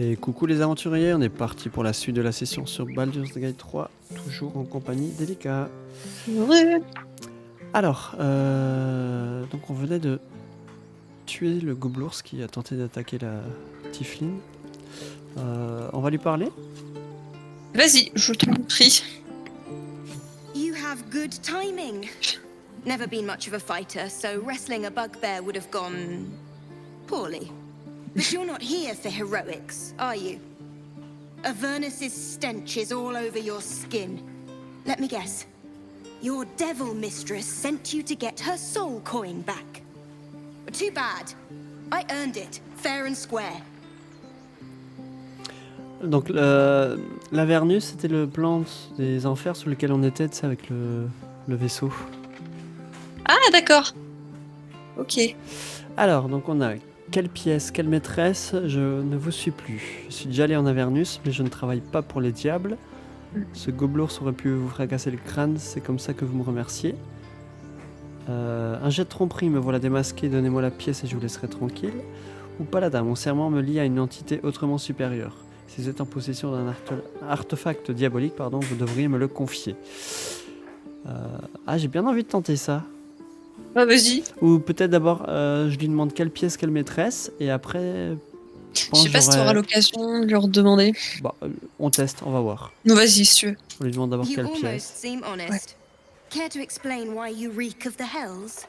Et coucou les aventuriers, on est parti pour la suite de la session sur Baldur's Gate 3, toujours en compagnie d'Elika. Ouais. Alors, donc on venait de tuer le gobelours qui a tenté d'attaquer la Tiefling. On va lui parler. Vas-y, je t'en prie. You have good timing. Never been much of a fighter, so wrestling a bugbear would have gone poorly. But you're not here for heroics, are you? Avernus's stench is all over your skin. Let me guess. Your devil mistress sent you to get her soul coin back. Too bad. I earned it, fair and square. Donc l'Avernus, c'était le plan des enfers sur lequel on était, tu sais, avec le vaisseau. Ah, d'accord. Ok. Alors, donc on a quelle pièce, quelle maîtresse, je ne vous suis plus. Je suis déjà allé en Avernus, mais je ne travaille pas pour les diables. Ce gobelours aurait pu vous fracasser le crâne, c'est comme ça que vous me remerciez. Un jet de tromperie, me voilà démasqué, donnez-moi la pièce et je vous laisserai tranquille. Ou paladin, mon serment me lie à une entité autrement supérieure. Si vous êtes en possession d'un artefact diabolique, vous devriez me le confier. J'ai bien envie de tenter ça. Ah, vas-y. Ou peut-être d'abord, je lui demande quelle pièce, quelle maîtresse, et après... Je sais pas si tu auras l'occasion de lui redemander. Bah, on teste, on va voir. Non, vas-y, si tu veux. On lui demande d'abord You quelle almost pièce. seem honest. Care to explain why you reek of the hells?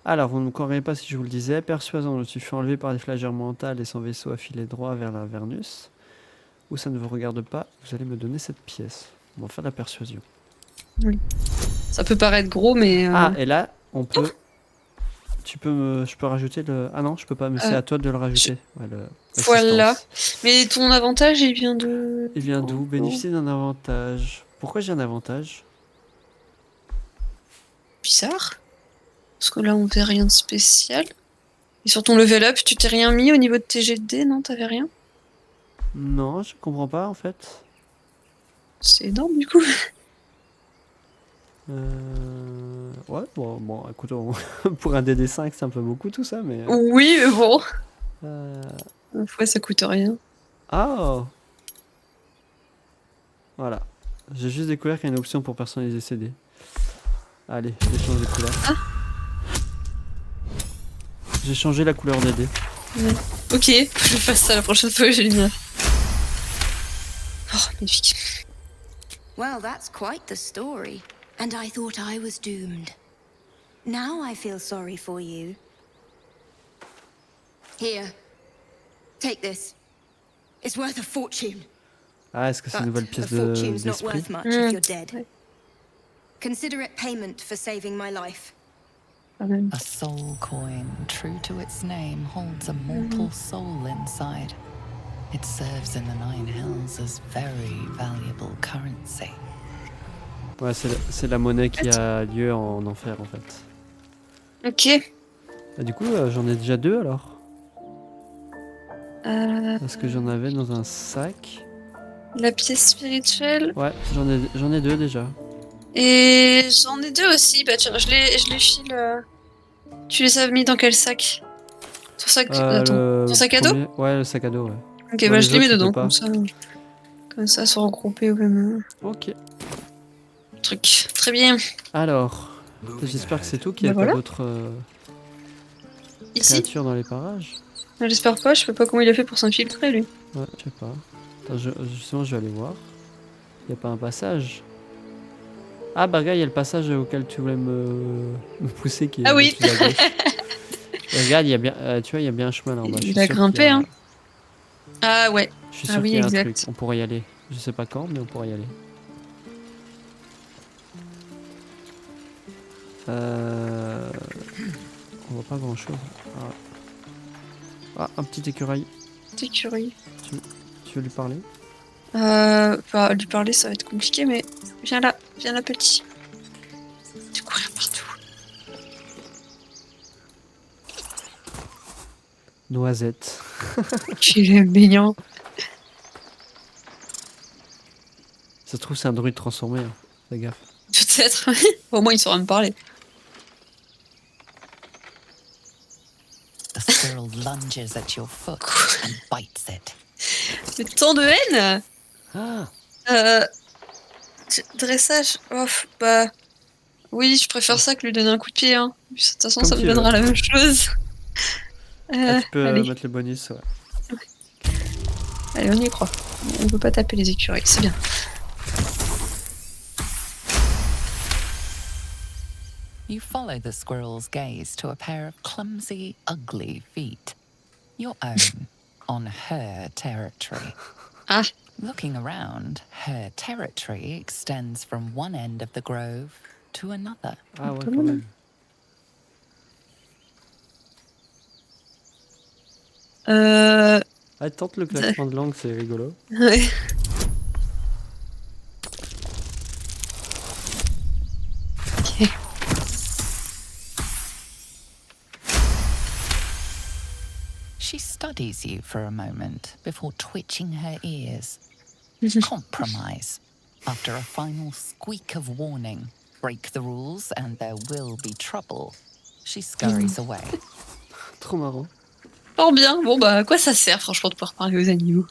Alors, vous ne me croirez pas si je vous le disais. Persuasion, je me suis fait enlever par des flageurs mentales et son vaisseau a filé droit vers l'Avernus. Ou ça ne vous regarde pas, vous allez me donner cette pièce. On va faire la persuasion. Oui. Ça peut paraître gros, mais... Ah, et là, on peut... Je peux rajouter le... Ah non, je peux pas, mais c'est à toi de le rajouter. Ouais, voilà. Mais ton avantage, il vient de... Il vient d'où? Bénéficier d'un avantage. Pourquoi j'ai un avantage? Bizarre. Parce que là, on fait rien de spécial. Et sur ton level up, tu t'es rien mis au niveau de tes jets de dés, non? T'avais rien? Non, je comprends pas, en fait. C'est énorme, du coup. Ouais, bon, écoute, pour un DD5, c'est un peu beaucoup tout ça, mais... Oui, mais bon. Une fois, ça coûte rien. Ah! Voilà. J'ai juste découvert qu'il y a une option pour personnaliser ses dés. Allez, j'ai changé de couleur. Ah. J'ai changé la couleur des dés. Ouais. Ok, je fasse ça la prochaine fois, Julien. Oh, magnifique. Well, that's quite the story. And I thought I was doomed. Now I feel sorry for you. Here. Take this. It's worth a fortune. Ah, est-ce que c'est une nouvelle But a pièce fortune's not d'esprit? worth much if you're dead. Ouais. Consider it payment for saving my life. Quand même. A soul coin, true to its name, holds a mortal soul inside. It serves in the Nine Hells as very valuable currency. Ouais, c'est la monnaie qui a lieu en enfer, en fait. Ok. Et du coup, j'en ai déjà 2, alors. Est-ce que j'en avais dans un sac? La pièce spirituelle. Ouais, j'en ai 2 déjà. Et j'en ai 2 aussi. Bah tiens, je les file. Tu les as mis dans quel sac? Ton sac, ton sac à dos? Ouais, le sac à dos, ouais. Ok, bah je les mets dedans, comme ça, sont regroupés au même Ok. truc. Très bien. Alors, j'espère que c'est tout, qu'il n'y a Bah pas voilà. d'autres Ici? créatures dans les parages. J'espère pas, je sais pas comment il a fait pour s'infiltrer, lui. Ouais, je sais pas. Attends, justement, je vais aller voir. Il n'y a pas un passage. Ah, bah regarde, il y a le passage auquel tu voulais me pousser qui est Ah oui. plus à gauche. Et regarde, il y a bien, tu vois, il y a bien un chemin là en bas. Il a grimpé, hein. Ah ouais. Je suis Ah sûr oui, qu'il y a exact. un truc. On pourrait y aller. Je sais pas quand, mais on pourrait y aller. On voit pas grand chose. Ah, un petit écureuil. T'es curieux. Tu veux lui parler? Bah, lui parler, ça va être compliqué, mais viens là, petit. Tu courir partout. Noisette. Il est mignon. Ça se trouve, c'est un druide transformé. Hein. Fais gaffe. Peut-être. Au moins, il saura me parler. The squirrel lunges at your foot and bites it. Mais tant de haine. Ah, Dressage. Oh, bah. Oui, je préfère ça que lui donner un coup de pied. Hein. De toute façon, Comme ça me tu donnera veux. la même chose. tu peux allez. mettre le bonus, ouais. Allez, on y croit. On peut pas taper les écureuils, c'est bien. You follow the squirrel's gaze to a pair of clumsy, ugly feet. Your own, on her territory. Ah. Looking around, her territory extends from one end of the grove to another. Ah ouais, quand même. Ah, tente le classement de langue, c'est rigolo. Ouais. Ok. She studies you for a moment before twitching her ears. Compromise. After a final squeak of warning, break the rules and there will be trouble. She scurries away. Trop marrant. Fort bien. Bon, bah, à quoi ça sert, franchement, de pouvoir parler aux animaux?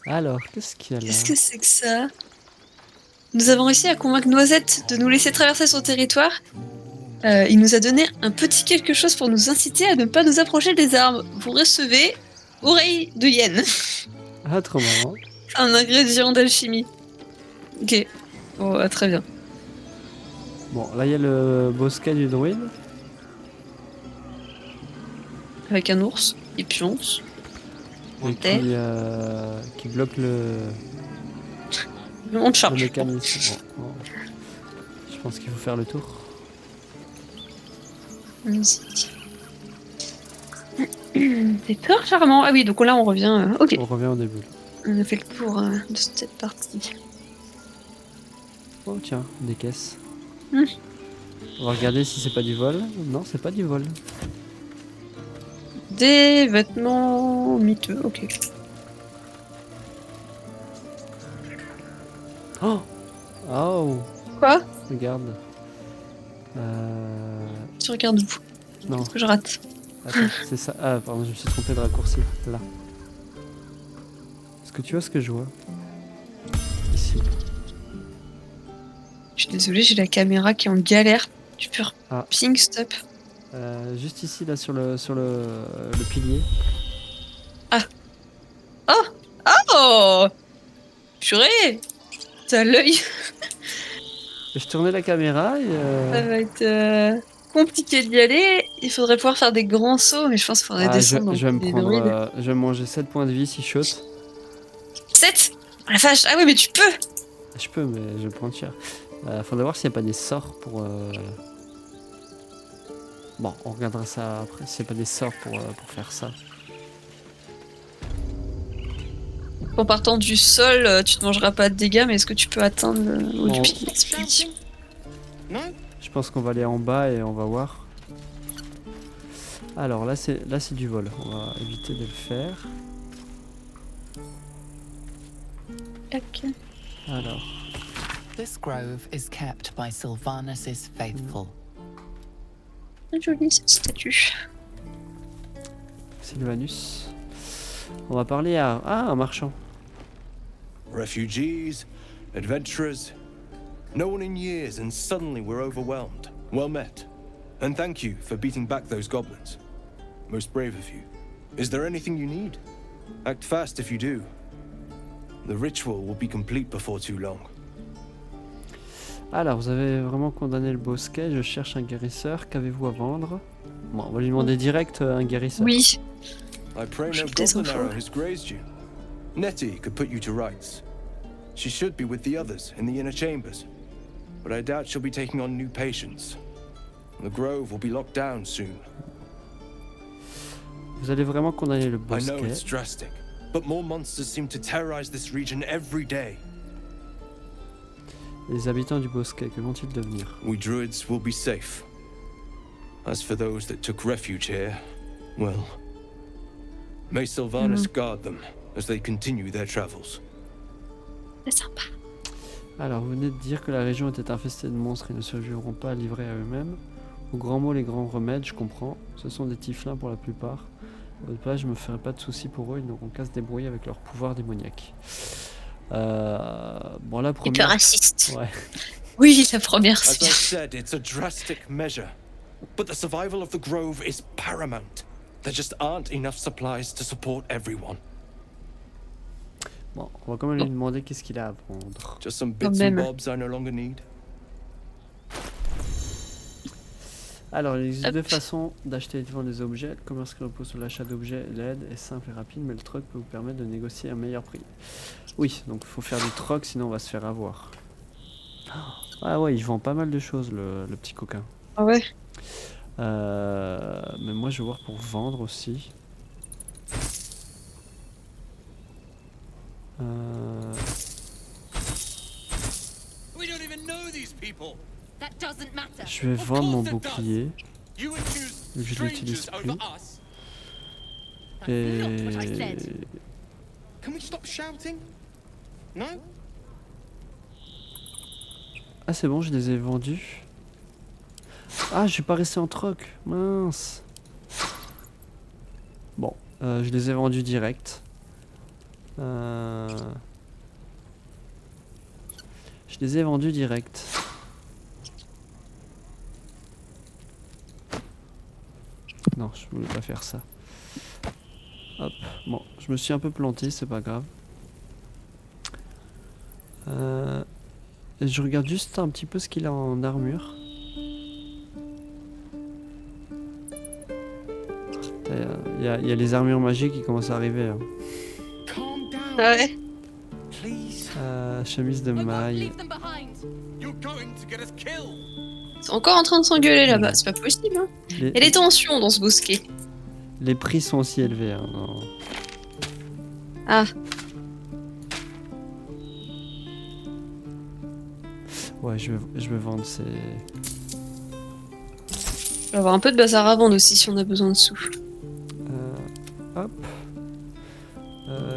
Alors, qu'est-ce qu'il y a là? Qu'est-ce que c'est que ça? Nous avons réussi à convaincre Noisette de nous laisser traverser son territoire. Il nous a donné un petit quelque chose pour nous inciter à ne pas nous approcher des arbres. Vous recevez oreille de hyène. Ah, trop marrant. Un ingrédient d'alchimie. Ok. Bon, très bien. Bon, là, il y a le bosquet du druide. Avec un ours, et pionce. Et qui bloque le On te charge. mécanisme. Bon. Je pense qu'il faut faire le tour. Musique. C'est peur charmant. Ah oui, donc là on revient. Ok. On revient au début. On a fait le tour de cette partie. Oh tiens, des caisses. Hmm. On va regarder si c'est pas du vol. Non, c'est pas du vol. Des vêtements miteux, ok. Oh. Oh. Quoi? Regarde. Tu regardes où? Non. Qu'est-ce que je rate? Attends, c'est ça. Ah, pardon, je me suis trompé de raccourci. Là. Est-ce que tu vois ce que je vois? Ici. Je suis désolée, j'ai la caméra qui est en galère. Tu peux Ah. ping stop. Juste ici, là, sur le pilier. Oh! Purée! T'as l'œil. Je tournais la caméra et... Ça va être compliqué d'y aller. Il faudrait pouvoir faire des grands sauts, mais je pense qu'il faudrait descendre. je vais me des prendre... druides. je vais manger 7 points de vie si je saute. 7! Oh la vache! Ah oui, mais tu peux! Je peux, mais je vais prendre cher. Faudrait voir s'il n'y a pas des sorts pour... Bon, on regardera ça après, s'il n'y a pas des sorts pour faire ça. En partant du sol, tu te mangeras pas de dégâts, mais est-ce que tu peux atteindre le haut du Bon. pic? Explique. Je pense qu'on va aller en bas et on va voir. Alors là c'est du vol, on va éviter de le faire. Ok. Alors, This grove is kept by Sylvanus' faithful. Jolie cette statue. Sylvanus. On va parler à... Ah, un marchand. Refugees, adventurers, no one in years, and suddenly we're overwhelmed. Well met. And thank you for beating back those goblins. Most brave of you. Is there anything you need? Act fast if you do. The ritual will be complete before too long. Alors, vous avez vraiment condamné le bosquet, je cherche un guérisseur, qu'avez-vous à vendre? Bon, on va lui demander direct un guérisseur. Oui. I pray no Shoot des goblin enfants. arrow has grazed you. Nettie could put you to rights. She should be with the others in the inner chambers, but I doubt she'll be taking on new patients. The grove will be locked down soon. Vous allez vraiment condamner le I know bosquet. it's drastic, but more monsters seem to terrorize this region every day. Les habitants du bosquet, que vont-ils devenir? We druids will be safe. As for those that took refuge here, well, may Sylvanus guard them as they continue their travels. C'est sympa. Alors, vous venez de dire que la région était infestée de monstres et ne survivront pas livrés à eux-mêmes. Au grand mot, les grands remèdes, je comprends. Ce sont des tieflins pour la plupart. Au place, je me ferai pas de soucis pour eux, ils n'auront qu'à se débrouiller avec leur pouvoir démoniaque. Bon, la Hyper première... raciste. Ouais. Oui, la première, As c'est I bien. said, it's a drastic measure. But the survival of the Grove is paramount. There just aren't enough supplies to support everyone. Bon, on va quand même lui demander qu'est-ce qu'il a à vendre. Just some Quand bits and même. bobs I no longer need. Alors, il existe Hop. deux façons d'acheter et de vendre des objets. Le commerce qui repose sur l'achat d'objets, l'aide est simple et rapide, mais le troc peut vous permettre de négocier un meilleur prix. Oui, donc il faut faire du troc, sinon on va se faire avoir. Ah ouais, il vend pas mal de choses, le petit coquin. Ah ouais. Mais moi, je vais voir pour vendre aussi. We don't even know these people. That doesn't matter. Je vais vendre mon bouclier. You would choose Je l'utilise plus. us. Et... Not what I said. Can we stop shouting? No? Ah, c'est bon, je les ai vendus. Ah, je vais pas rester en troc. Mince. Bon, je les ai vendus direct. Je les ai vendus direct. Non, je voulais pas faire ça. Hop, bon, je me suis un peu planté, c'est pas grave. Et je regarde juste un petit peu ce qu'il a en armure. Il y a les armures magiques qui commencent à arriver. Hein. Calm down, Ah ouais. please. Chemise de maille. Leave them behind. You're going to get us killed. Ils sont encore en train de s'engueuler là-bas, c'est pas possible. Hein. Les, Il y a des tensions dans ce bosquet. les prix sont aussi élevés. Hein, non. Ah, Ouais, je vais vendre ces... on va avoir un peu de bazar à vendre aussi si on a besoin de sous. Hop.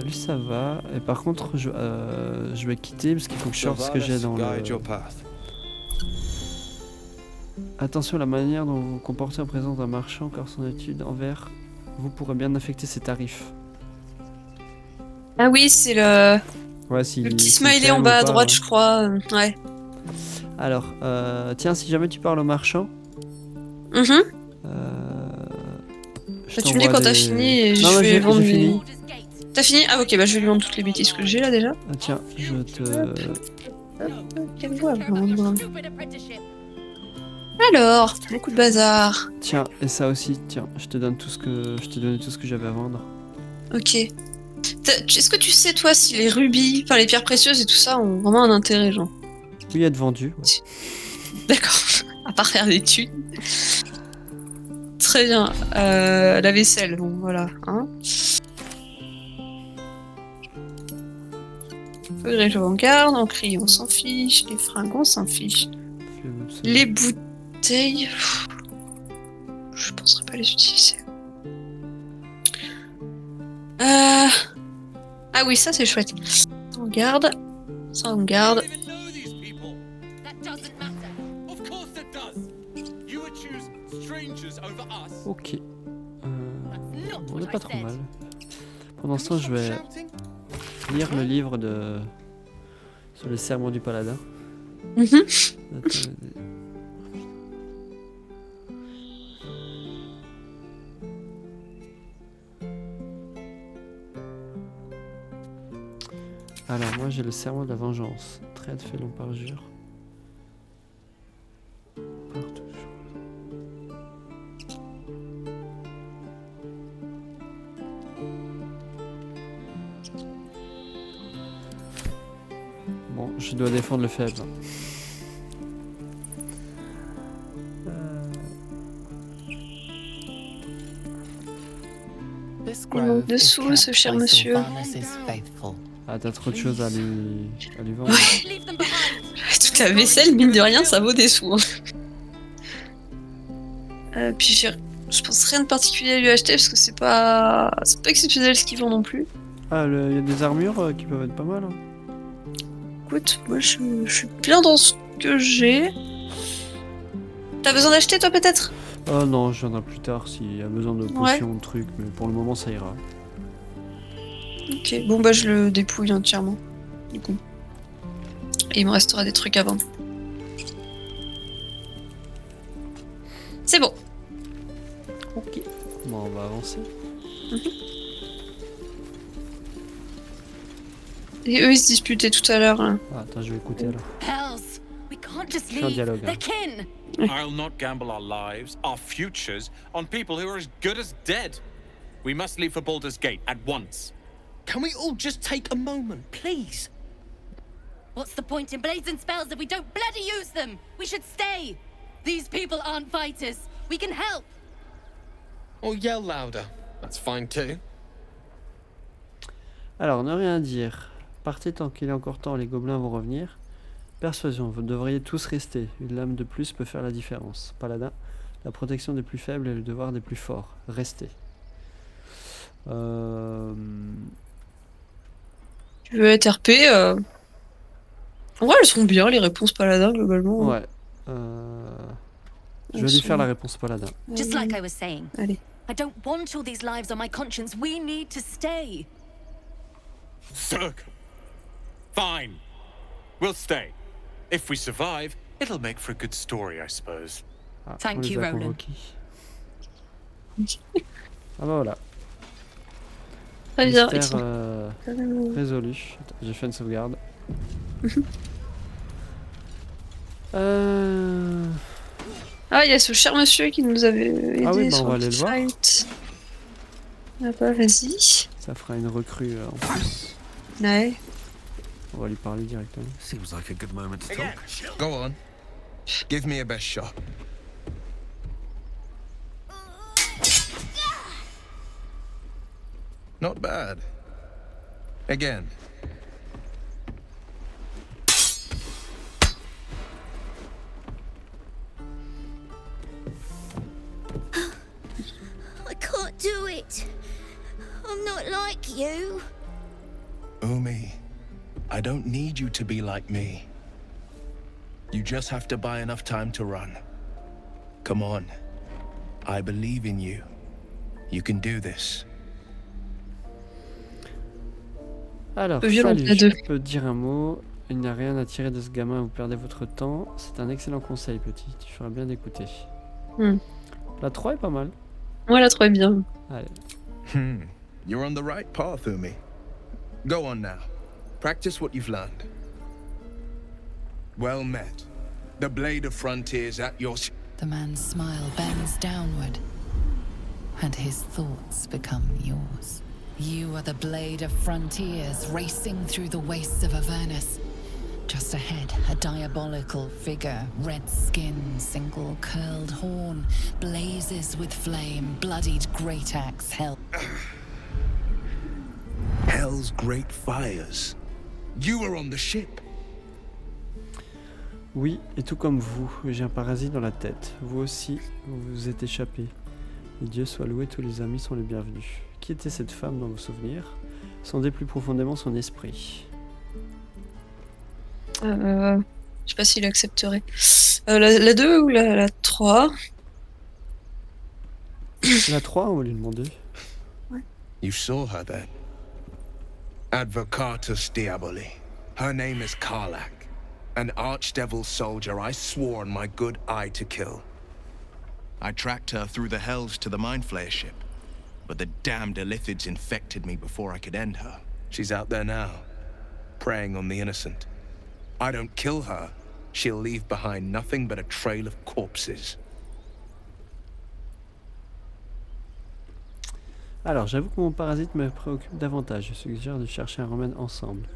Lui ça va. Et par contre, je vais quitter parce qu'il faut que je sorte ce que j'ai dans le... Guide your path. Attention à la manière dont vous vous comportez en présence d'un marchand, car son attitude envers vous pourrait bien affecter ses tarifs. Ah oui, c'est le Ouais, si, petit s'il smiley t'aime en ou bas à pas, droite, hein. je crois. Ouais. Alors, tiens, si jamais tu parles au marchand, Mhm. je Bah, tu me dis t'envoie quand t'as des- fini et Non, je non, vais vendre j'ai mes- fini. Baldur's Gate. T'as fini? Ah ok, bah je vais lui vendre toutes les bêtises que j'ai là déjà. Ah, tiens, je te... Qu'elle voit vendre. Stupid apprenticeship. Alors, beaucoup de bazar. Tiens, et ça aussi, tiens, je te donne tout ce que... Je t'ai donné tout ce que j'avais à vendre. Ok. Est-ce que tu sais toi si les rubis, enfin les pierres précieuses et tout ça ont vraiment un intérêt, genre? Oui, être vendu. Ouais. D'accord. À part faire des thunes. Très bien. La vaisselle, bon voilà. Hein. Faudrait que je regarde. En cri, on s'en fiche. Les fringues, on s'en fiche. Fais-vous de ce- Les bouteilles. pff, je penserais pas les utiliser. Ah oui, ça c'est chouette. Ça on garde. Ça on garde. We don't even know these people. That doesn't matter. Of course it does. You would choose strangers over us. Ok. Not On what est I pas trop said. mal. Pendant Can ce we temps, je stop vais shouting? lire le livre de... sur les serments du paladin. Mhm. Attendez. Alors moi j'ai le serment de la vengeance. Traite fait long parjure. Par toujours. Bon, je dois défendre le faible. This Il manque grove de is sous, kept ce cher by monsieur. Sylvanus is faithful. Ah, t'as trop de choses à lui vendre. Leave them behind. Toute la vaisselle, mine de rien, ça vaut des sous. Hein. Puis je pense rien de particulier à lui acheter parce que c'est pas exceptionnel ce qu'ils vendent non plus. Ah, il y a des armures qui peuvent être pas mal. Hein. Écoute, moi je suis bien dans ce que j'ai. T'as besoin d'acheter toi peut-être? Oh non, je viendrai plus tard s'il y a besoin de potions, de trucs, mais pour le moment ça ira. Ok, bon bah je le dépouille entièrement. Du coup. Et il me restera des trucs à vendre. C'est bon. Ok. Bon, on va avancer. Et eux ils se disputaient tout à l'heure. Hein. Ah, attends, je vais écouter alors. Hells! We can't just Je fais un leave. dialogue. They're Hein. kin! I'll not gamble our lives, our futures, on people who are as good as dead. We must leave for Baldur's Gate at once. Can we all just take a moment, please? What's the point in blades and spells if we don't bloody use them? We should stay! These people aren't fighters. We can help! Or yell louder. That's fine too. Alors, ne rien dire. Partez tant qu'il est encore temps, les gobelins vont revenir. Persuasion, vous devriez tous rester. Une lame de plus peut faire la différence. Paladin, la protection des plus faibles est le devoir des plus forts. Restez. Tu veux être RP Ouais, elles sont bien les réponses paladin globalement. Ouais. Je vais lui faire la réponse paladin. Just like I was saying, Allez. I don't want all these lives on my conscience. We need to stay. Zerg! Fine. We'll stay. If we survive, it'll make for a good story, I suppose. Ah, Thank on les you, a Roland. convoqués. Ah bah voilà. Très bien. Mystère Excellent. résolu. Attends, j'ai fait une sauvegarde. Ah, il y a ce cher monsieur qui nous avait aidé Ah oui, bah, on sur va le aller le voir. fight. Ah bah vas-y. Ça fera une recrue en plus. Ouais. On va lui parler directement. Seems like a good moment to talk. Go on. Give me a best shot. Not bad. Again. I can't do it. I'm not like you. Umi, I don't need you to be like me. You just have to buy enough time to run. Come on. I believe in you. You can do this. Alors, Peu violente, salut, la deux. je peux te dire un mot. Il n'y a rien à tirer de ce gamin, vous perdez votre temps. C'est un excellent conseil, petit. Tu feras bien d'écouter. La 3 est pas mal. Moi la trouvais bien. Allez. You're on the right path, Umi. Go on now. Practice what you've learned. Well met. The blade of frontiers at your... The man's smile bends downward, and his thoughts become yours. You are the blade of frontiers racing through the wastes of Avernus. Just ahead, a diabolical figure, red skin, single curled horn, blazes with flame, bloodied great axe held. Hell's great fires. You were on the ship. Oui, et tout comme vous, j'ai un parasite dans la tête. Vous aussi, vous vous êtes échappé. Dieu soit loué, tous les amis sont les bienvenus. Qui était cette femme dans vos souvenirs? Sondez plus profondément son esprit. Je sais pas s'il accepterait. La 2 ou la 3? La 3, on va lui demander. You saw her then. Advocatus Diaboli. Her name is Karlak. An archdevil soldier I swore on my good eye to kill. I tracked her through the hells to the Mind Flayer ship, but the damned Illithids infected me before I could end her. She's out there now, preying on the innocent. I don't kill her, she'll leave behind nothing but a trail of corpses. Alors, j'avoue que mon parasite me préoccupe davantage. Je suggère de chercher un remède ensemble.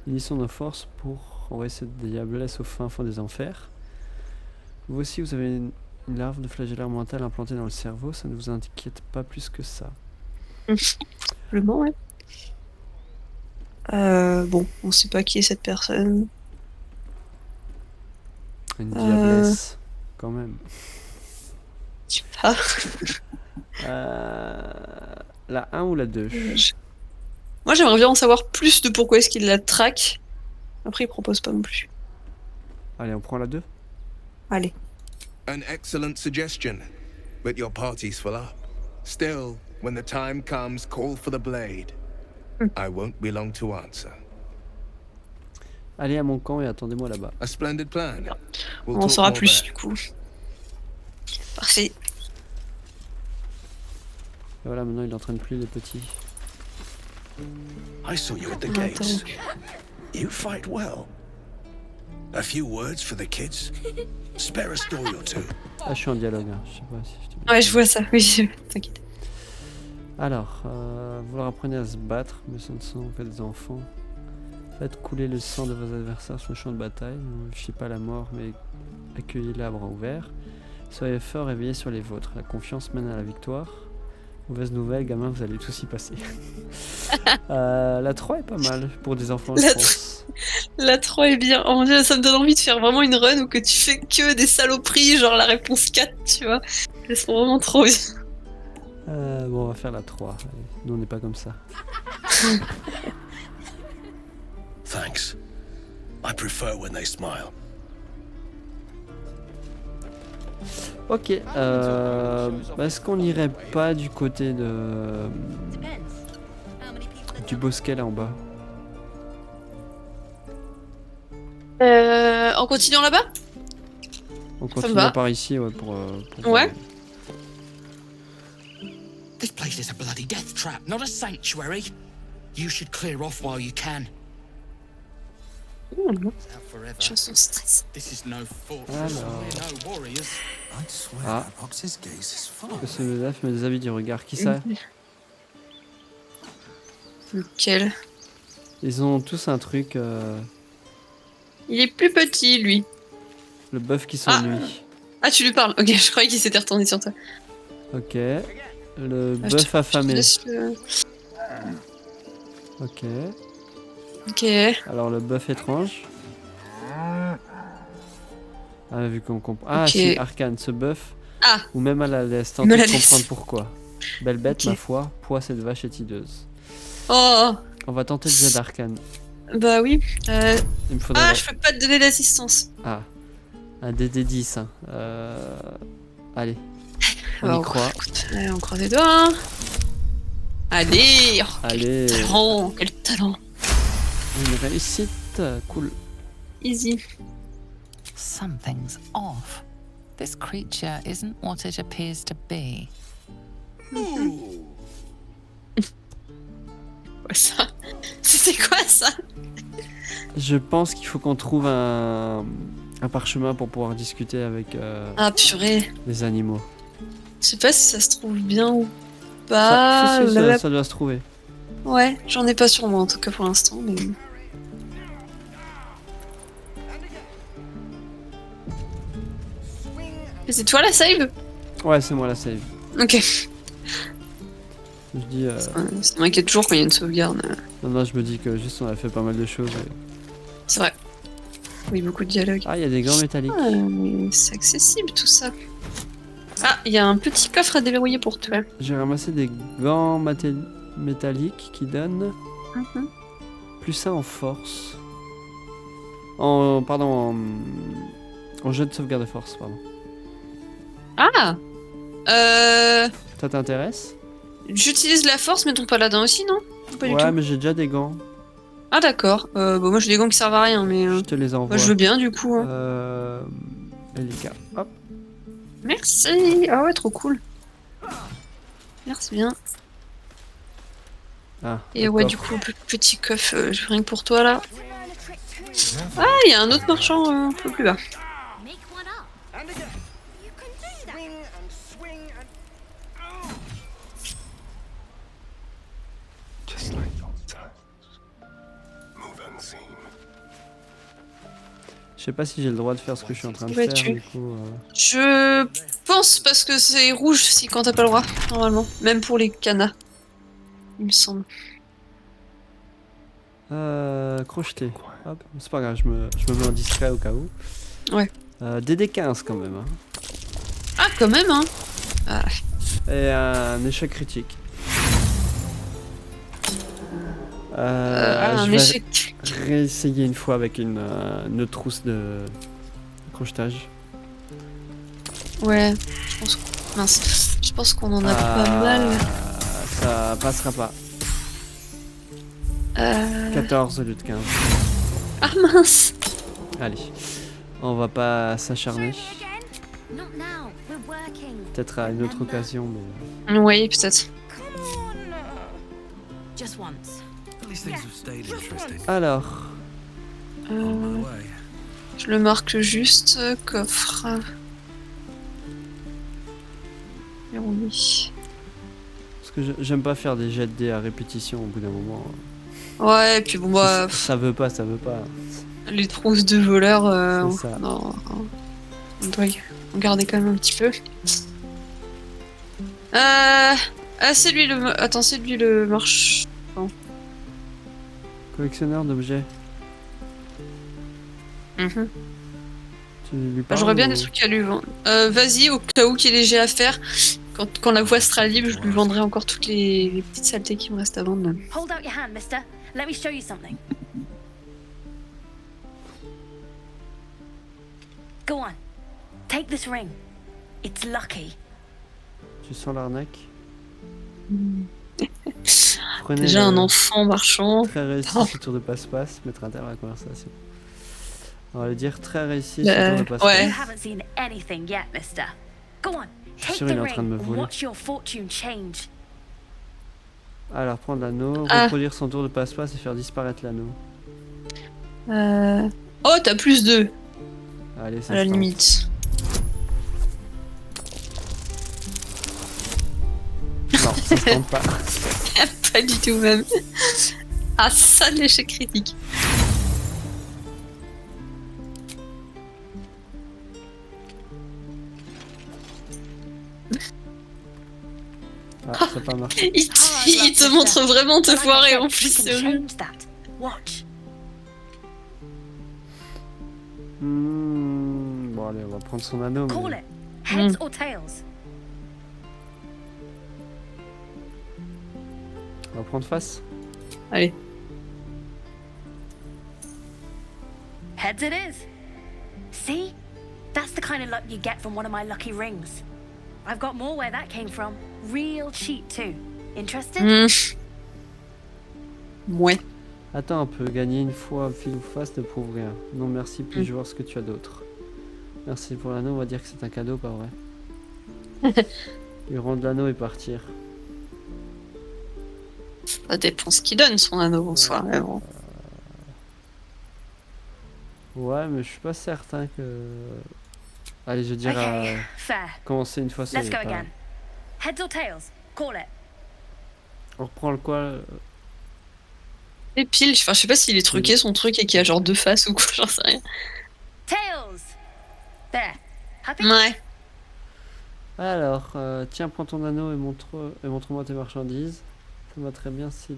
Unissons nos forces pour envoyer cette diablesse au fin fond des enfers. Vous aussi, vous avez une larve de flagellaire mental implantée dans le cerveau. Ça ne vous inquiète pas plus que ça. Le bon, ouais. Bon, on sait pas qui est cette personne. Une diablesse, quand même. Je sais pas. La 1 ou la 2? Moi j'aimerais bien en savoir plus de pourquoi est-ce qu'il la traque. Après il propose pas non plus. Allez, on prend la 2. Allez. An excellent suggestion, but your party's full up. Still, when the time comes, call for the blade. I won't be long to answer. Allez à mon camp et attendez-moi là-bas. A splendid plan. We'll On en talk saura more plus there. du coup. Parfait. Et voilà, maintenant il n'entraîne plus les petits. I saw you at the On gates. attend. You fight well. A few words for the kids. Spare a story or two. Ah, je suis en dialogue, hein. Je sais pas si je te... Ouais, je vois ça. Oui, t'inquiète. Alors, vous leur apprenez à se battre, mais ce ne sont que des enfants. Faites couler le sang de vos adversaires sur le champ de bataille. Ne vous fiez pas à la mort, mais accueillez-la à bras ouverts. Soyez forts et veillez sur les vôtres. La confiance mène à la victoire. Mauvaise nouvelle, gamin, vous allez tous y passer. La 3 est pas mal pour des enfants, je La pense. La 3 est bien. Oh mon dieu, ça me donne envie de faire vraiment une run où que tu fais que des saloperies, genre la réponse 4, tu vois. Elles sont vraiment trop bien. Bon, on va faire la 3. Allez, nous, on n'est pas comme ça. Thanks. I prefer when they smile. Ok, est-ce qu'on n'irait pas du côté de... du bosquet là en bas? En continuant là-bas? On me continue va. par ici, ouais, pour Ouais. This place is a bloody death trap, not a sanctuary. You should clear off while you can. Out forever. Chanson stress. This is no fortress. Alors. We're no warriors. I'd swear Ah. that box's gaze is full. Que ce Joseph me déshabille du regard. Qui ça? Lequel? Ils ont tous un truc, Il est plus petit, lui. le bœuf qui s'ennuie. Ah, tu lui parles. Ok, je croyais qu'il s'était retourné sur toi. Ok. Le Ah, bœuf je te affamé. laisse le- Ok. Ok. Alors le bœuf étrange. Ah, vu qu'on comprend. Ah, Ok. si, Arcane, ce bœuf. Ah. Ou même à la laisse, Me tentez la de laisse. comprendre pourquoi. Belle bête, Ok. ma foi, poids cette vache est hideuse. Oh, On va tenter le jet d'Arcane. bah oui. Il me faudrait. Ah, je peux pas te donner d'assistance. Ah, un DD10. Hein. Allez, on y Oh, croit. écoute, allez, on croise les doigts. Allez, oh, Allez, quel talent. une réussite. Cool. Easy. Something's off. This creature isn't what it appears to be. Quoi ça? C'était quoi ça? Je pense qu'il faut qu'on trouve un parchemin pour pouvoir discuter avec Ah purée. les animaux. Je sais pas si ça se trouve bien ou pas. Si, si, Là, ça doit se trouver. Ouais, j'en ai pas sur moi en tout cas pour l'instant, mais. Et c'est toi la save? Ouais, c'est moi la save. Ok. Je dis. Ça m'inquiète toujours quand il y a une sauvegarde. Non, je me dis que juste on a fait pas mal de choses. C'est vrai. Oui, beaucoup de dialogue. Ah, il y a des gants métalliques. Ah, mais c'est accessible tout ça. Ah, il y a un petit coffre à déverrouiller pour toi. J'ai ramassé des gants métalliques qui donnent Mhm. plus ça en force. Pardon, en jeu de sauvegarde de force, pardon. Ah Ça t'intéresse? J'utilise la force, mais ton paladin aussi, non? Pas du Ouais, tout. mais j'ai déjà des gants. Ah d'accord. Bon, moi j'ai des gants qui servent à rien, mais Je te les envoie. moi, je veux bien du coup. Hein. Elika, hop. Merci. Ah ouais, trop cool. Merci bien. Ah, Et le ouais, coffre. du coup, petit coffre, rien que pour toi là. Ah, il y a un autre marchand un peu plus bas. Make one up. You can do that. Just like old times. Move unseen. Je sais pas si j'ai le droit de faire ce que je suis en train de Ouais, faire, tu- du coup. Je pense parce que c'est rouge si quand t'as pas le droit, normalement. Même pour les canas. Il me semble. Crocheter. Hop, c'est pas grave, je me mets en discret au cas où. Ouais. DD15 quand même. Hein. Ah, quand même, hein. Et un échec critique. Un je vais échec. réessayer une fois avec une autre trousse de crochetage. Ouais, je pense qu'on en a pas mal. Ça passera pas. 14 au lieu de 15. Ah mince! Allez, on va pas s'acharner. Not now. We're working. Peut-être à une autre occasion, mais... Oui, peut-être. Just once. At least things have stayed interesting. Alors, On my way. Je le marque juste, coffre. Verrouillé. parce que j'aime pas faire des jets de dés à répétition au bout d'un moment. Ouais, et puis bon, bah, Ça veut pas. les trousses de voleurs, C'est ça. non, on doit en garder quand même un petit peu. Ah, c'est lui le... Attends, c'est lui le marche... Collectionneur d'objets. Mhm. Tu lui Bah, parles j'aurais bien ou- des trucs à lui vendre. Vas-y, au cas où qu'il ait léger à faire, quand la voie sera libre, je lui vendrai encore toutes les petites saletés qui me restent à vendre. Hold out your hand, mister. Let me show you something. Go on. Take this ring. It's lucky. Tu sens l'arnaque. Prenez Déjà un le- enfant marchand. Très réussi Oh. ce tour de passe-passe, mettre un terme à la conversation. On va lui dire très réussi ce Ouais. tour de passe-passe. Ouais. You haven't seen anything yet, mister. Go on. Je suis Take sûr the il est en train de me ring and voler. watch your fortune change. Alors prendre l'anneau, Ah. reproduire son tour de passe-passe et faire disparaître l'anneau. Oh, t'as plus 2, Allez, ça à la se tente. limite. Non, ça se tente pas. Pas du tout même. Ah, ça de l'échec critique. Ah, ça n'a pas marché. Il te montre vraiment te But like I foirer said, en we plus, can c'est horrible. change that. Watch. Bon allez, on va prendre son anneau. Call Mais... it. Heads or tails? On va prendre face. Allez. Heads it is. See? That's the kind of luck you get from one of my lucky rings. I've got more where that came from. Real cheap too. Interested? Ouais. Attends, on peut gagner une fois fil ou face, ne prouve rien. Non merci, puis-je voir ce que tu as d'autre. Merci pour l'anneau, on va dire que c'est un cadeau, pas vrai. Lui rendre l'anneau et partir. Ça dépend ce qu'il donne son anneau en soi. Mais bon. Ouais, mais je suis pas certain que... Allez, je dirais Okay, fair. commencer une fois, ça Let's y go est, pas- again. Heads or tails? Call it. On reprend le quoi Et pile, enfin, je sais pas s'il est truqué son truc et qu'il y a genre 2 faces ou quoi, j'en sais rien. Tails! There. Happy? Ouais. Alors, tiens, prends ton anneau et montre-moi tes marchandises. Ça me va très bien si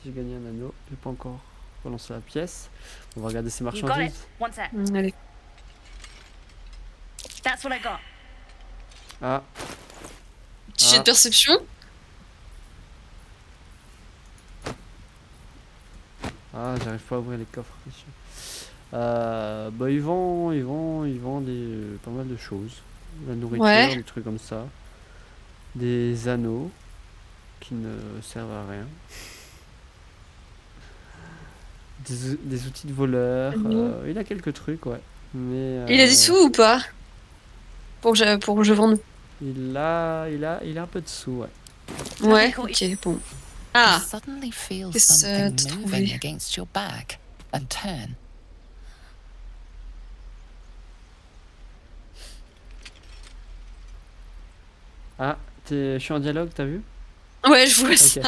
j'ai gagné un anneau. J'ai pas encore relancé la pièce. On va regarder ses You got it. marchandises. One sec. Allez. That's what I got. Ah, Petit jet de perception. j'arrive pas à ouvrir les coffres. Bah, ils vendent pas mal de choses. La nourriture, Ouais. des trucs comme ça. Des anneaux qui ne servent à rien. Des outils de voleur. Il a quelques trucs, ouais. Mais, Il a des sous ou pas? Pour que je vende. il a un peu de sous, ouais. Ouais, ok, bon. Ah, You suddenly feel qu'est-ce que something t'as moving trouvé? against your back and turn. Ah, je suis en dialogue, t'as vu? ouais, je vois Ok. ça.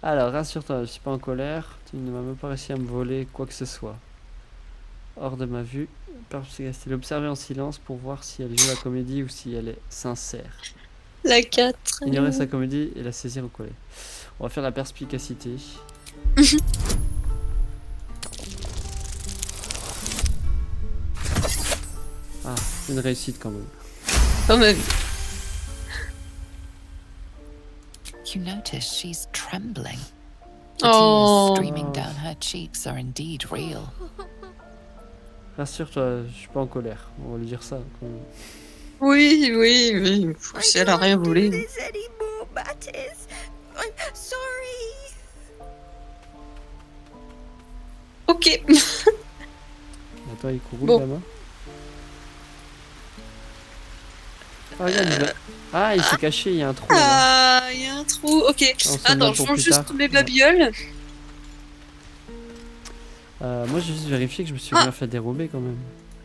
Alors, rassure-toi, je suis pas en colère. Tu ne m'as même pas réussi à me voler quoi que ce soit. Hors de ma vue, perspicacité. L'observer en silence pour voir si elle joue la comédie ou si elle est sincère. La 4. Ignorer sa comédie et la saisir au collet. On va faire la perspicacité. Ah, une réussite quand même. Quand même. You notice she's trembling. The Oh. tears streaming down her cheeks are indeed real. Rassure-toi, je suis pas en colère. On va lui dire ça. quand même. Oui. Si elle a rien Do volé. this anymore, Mattis. I'm sorry. Ok. Attends, il court où, Bon. le gamin? Ah, regarde, il s'est caché, il y a un trou là-bas. Ah, il y a un trou. Ok. On s'en Attends, note je pour range plus juste tard. mes babioles. Moi, j'ai juste vérifié que je me suis Ah. bien fait dérober quand même.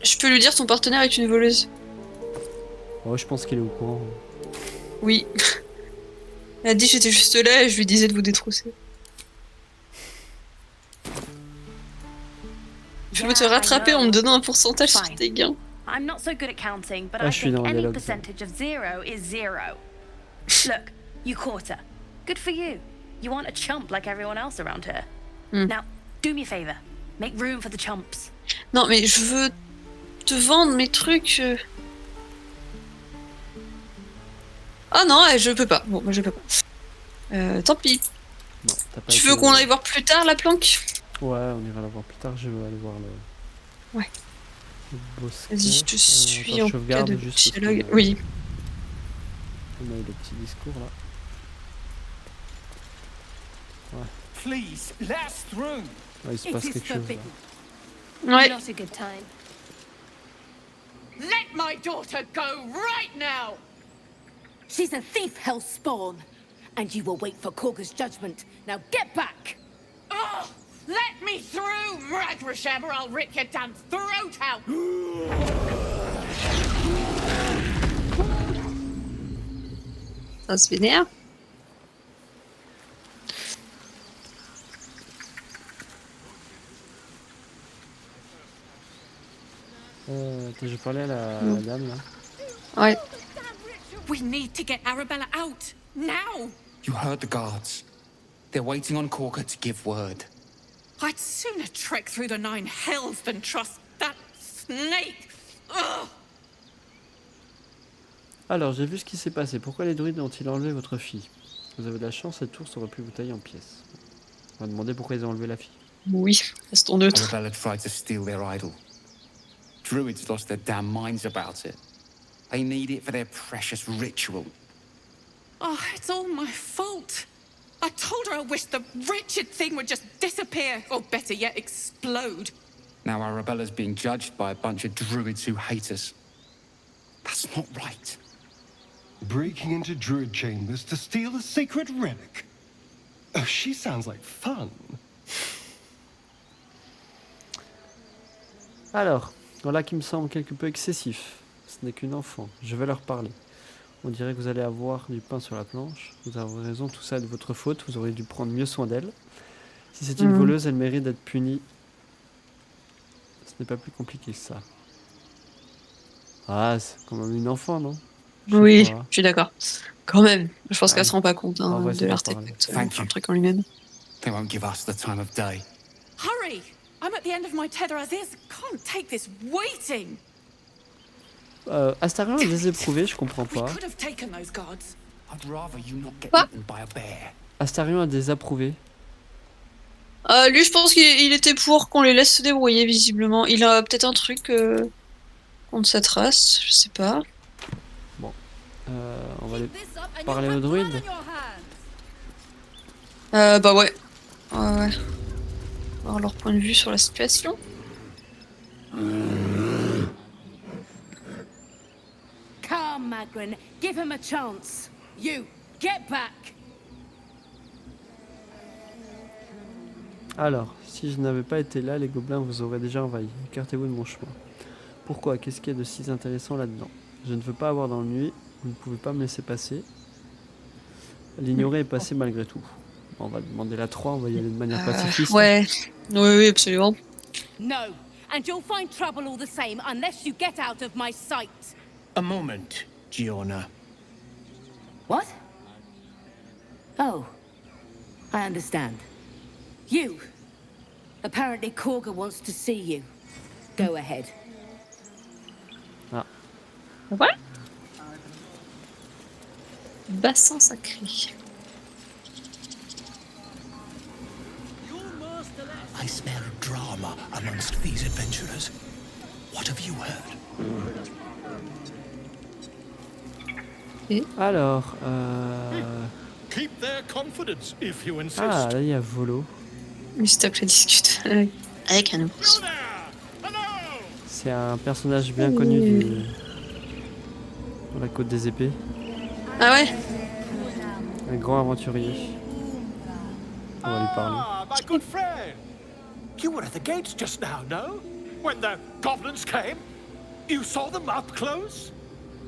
Je peux lui dire ton partenaire est une voleuse. Oh, je pense qu'il est au courant. Oui. Elle a dit j'étais juste là et je lui disais de vous détrousser. Je veux te rattraper en me donnant un pourcentage sur tes gains. I'm not so good at counting, but Ah, I je suis think dans le any dialogue, percentage of 0 is 0. Look, you caught her. Good for you. You aren't a chump like everyone else around here. Now, do me a favor. Make room for the chumps. Non mais je veux te vendre mes trucs. Ah non, je peux pas. Bon, moi je peux pas. Tant pis. Non, t'as pas Tu été- veux qu'on aille voir plus tard la planque? Ouais, on ira la voir plus tard. Je veux aller voir le. Ouais. Le bosquet. Vas-y, je te suis attends, en je cas sauvegarde de juste parce dialogue. qu'on a- Oui. On a eu le petit discours là. Please, let us through. Ouais, il se passe quelque chose là. Ouais. Not a good time. Let my daughter go right now! She's a thief, Hellspawn. And you will wait for Korga's judgment. Now get back! Oh, let me through, Ragrasham, or I'll rip your damn throat out! Ça se vénère. Je parlais à la dame là. Ouais. We need to get Arabella out, now! You heard the guards. They're waiting on Korga to give word. I'd sooner trek through the 9 hells than trust that snake! Ugh! Alors, j'ai vu ce qui s'est passé. Pourquoi les druides ont-ils enlevé votre fille? Vous avez de la chance, cette ours aurait pu vous tailler en pièces. On va demander pourquoi ils ont enlevé la fille. Oui, restons neutres. Arabella tried to steal their idol. Druids lost their damn minds about it. They need it for their precious ritual. Oh, it's all my fault. I told her I wished the wretched thing would just disappear, or better yet, explode. Now Arabella's being judged by a bunch of druids who hate us. That's not right. Breaking into druid chambers to steal a sacred relic. Oh, she sounds like fun. Alors, voilà qui me semble quelque peu excessif. Ce n'est qu'une enfant. Je vais leur parler. On dirait que vous allez avoir du pain sur la planche. Vous avez raison, tout ça est de votre faute. Vous auriez dû prendre mieux soin d'elle. Si c'est une voleuse, elle mérite d'être punie. Ce n'est pas plus compliqué que ça. Ah, c'est quand même une enfant, non? Oui, je suis d'accord. Quand même. Je pense qu'elle se rend pas compte Ah ouais, de c'est l'artefact. Thank you. Un truc en lui-même. They won't give us the time of day. Hurry! I'm at the end of my tether as is. Can't take this waiting. Astarion est déséprouvé, je comprends We pas. could have taken those guards. I'd rather you not get What? eaten by a bear. Astarion a désapprouvé. Lui, je pense qu'il était pour qu'on les laisse se débrouiller, visiblement. Il a peut-être un truc contre cette race, je sais pas. On va aller parler aux druides. Bah ouais. Ouais. Voir leur point de vue sur la situation. Come, Magrin. Give him a chance. You, get back. Alors, si je n'avais pas été là, les gobelins vous auraient déjà envahi. Écartez-vous de mon chemin. Pourquoi? Qu'est-ce qu'il y a de si intéressant là-dedans? Je ne veux pas avoir d'ennui. Vous ne pouvez pas me laisser passer. L'ignorer est passé malgré tout. On va demander la 3, on va y aller de manière pacifiste. Ouais. Oui, absolument. No, and you'll find trouble all the same unless you get out of my sight. A moment, Giona. What? Oh, I understand. You. Apparently Korga wants to see you. Go ahead. Voilà. Bassin sacré. I smell drama amongst these adventurers. What have you heard? Alors, Keep their confidence if you insist. ah, là, il y a Volo. Mustapha discute avec un ours. C'est un personnage bien connu dans la Côte des Épées. Ah ouais? Un grand aventurier. On va lui parler. Ah, my good friend. You were at the gates just now, no? When the goblins came? You saw them up close?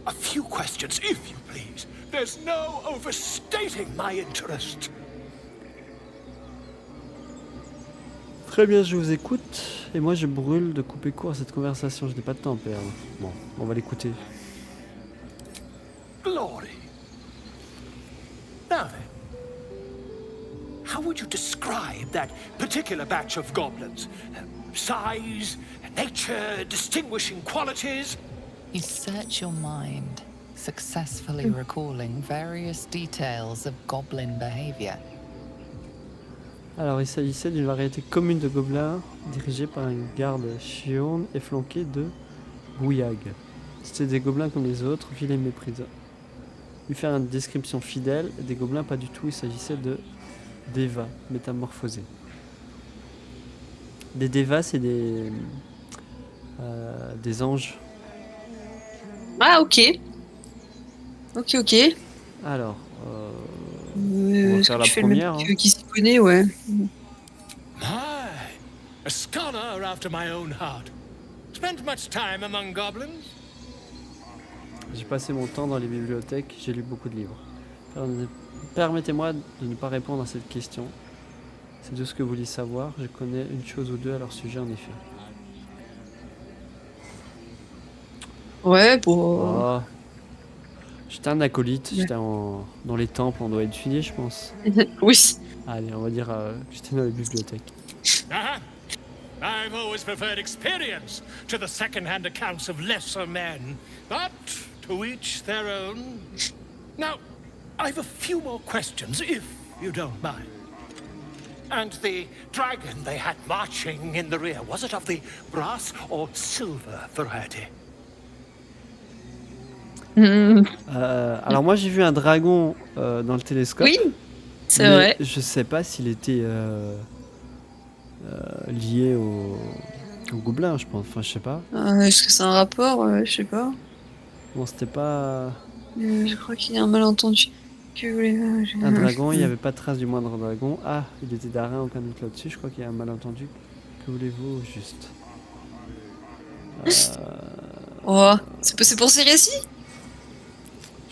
A few questions, if you please. There's no overstating my interest. Très bien, je vous écoute. Et moi, je brûle de couper court à cette conversation. Je n'ai pas de temps à perdre. Bon, on va l'écouter. Glory. Now then, how would you describe that particular batch of goblins? Size, nature, distinguishing qualities? You search your mind, successfully recalling various details of goblin behavior. Alors, il s'agissait d'une variété commune de gobelins dirigée par une garde chiourne et flanquée de brouillagues. C'était des gobelins comme les autres, vilains et méprisants. Lui faire une description fidèle, des gobelins pas du tout, il s'agissait de Deva, métamorphosés. Des Devas, c'est des anges. Ah ok. Ok. Alors, on va faire la tu fais première. le mec qui s'y connaît, ouais. My, a scholar after my own heart. Spent much time among goblins? J'ai passé mon temps dans les bibliothèques, j'ai lu beaucoup de livres. Permettez-moi de ne pas répondre à cette question. C'est de ce que vous voulez savoir. Je connais une chose ou deux à leur sujet, en effet. Ouais, bon. Oh. J'étais un acolyte, j'étais dans les temples, on doit étudier, je pense. Oui. Allez, on va dire que j'étais dans les bibliothèques. Uh-huh. I've always preferred experience to the second-hand accounts of lesser men. But to each their own. Now, I've a few more questions, if you don't mind. And the dragon they had marching in the rear, was it of the brass or silver variety? Alors moi j'ai vu un dragon dans le télescope. Oui, c'est mais vrai. Je sais pas s'il était lié au gobelin, je pense. Enfin, je sais pas. Est-ce que c'est un rapport? Je sais pas. Bon, c'était pas Je crois qu'il y a un malentendu. un dragon. Il n'y avait pas de trace du moindre dragon. Ah, il était d'Arin, aucun doute là-dessus. Je crois qu'il y a un malentendu. Que voulez-vous au juste? Oh, c'est pour ces récits?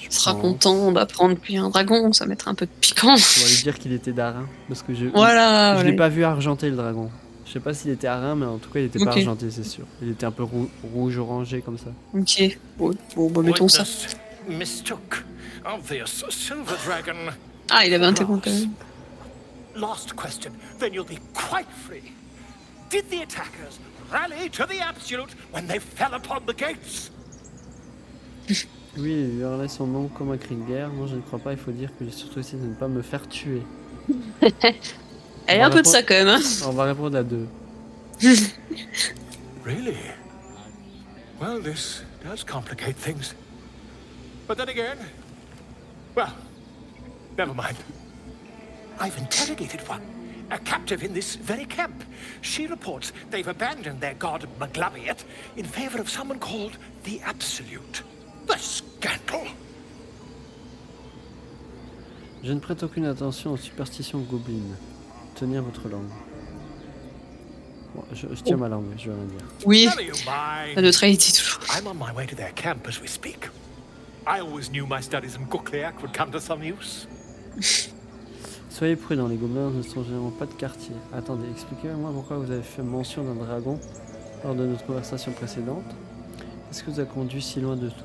Il sera content d'apprendre qu'il y a un dragon, ça mettra un peu de piquant. On va lui dire qu'il était d'Arin. Parce que je Voilà, l'ai pas vu argenté le dragon. Je sais pas s'il était Arin, mais en tout cas il était pas Ok. argenté, c'est sûr. Il était un peu rouge orangé comme ça. Ok, bon, bah, mettons ça. Witnessed, mistook, obvious silver dragon. Ah, il avait un témoin quand même. Last question, then you'll be quite free. Did the attackers rally to the absolute when they fell upon the gates? Oui, il hurlait son nom comme un cri de guerre. Non, je ne crois pas, il faut dire que j'ai surtout essayé de ne pas me faire tuer. Elle est un peu de ça quand même, hein. On va répondre à deux. Really? Well, this does complicate things. But then again, well, never mind. I've interrogated one, a captive in this very camp. She reports they've abandoned their god Maglabiet in favor of someone called the Absolute. The scandal! Je ne prête aucune attention aux superstitions gobelines. Tenir votre langue. Bon, je tiens ma langue, je vais rien dire. Oui, None of you mind. la neutralité toujours. I'm on my way to their camp as we speak. I always knew my studies in Gukliak would come to some use. Soyez prudents, les gobelins ne sont généralement pas de quartier. Attendez, expliquez-moi pourquoi vous avez fait mention d'un dragon lors de notre conversation précédente. Qu'est-ce que vous a conduit si loin de tout?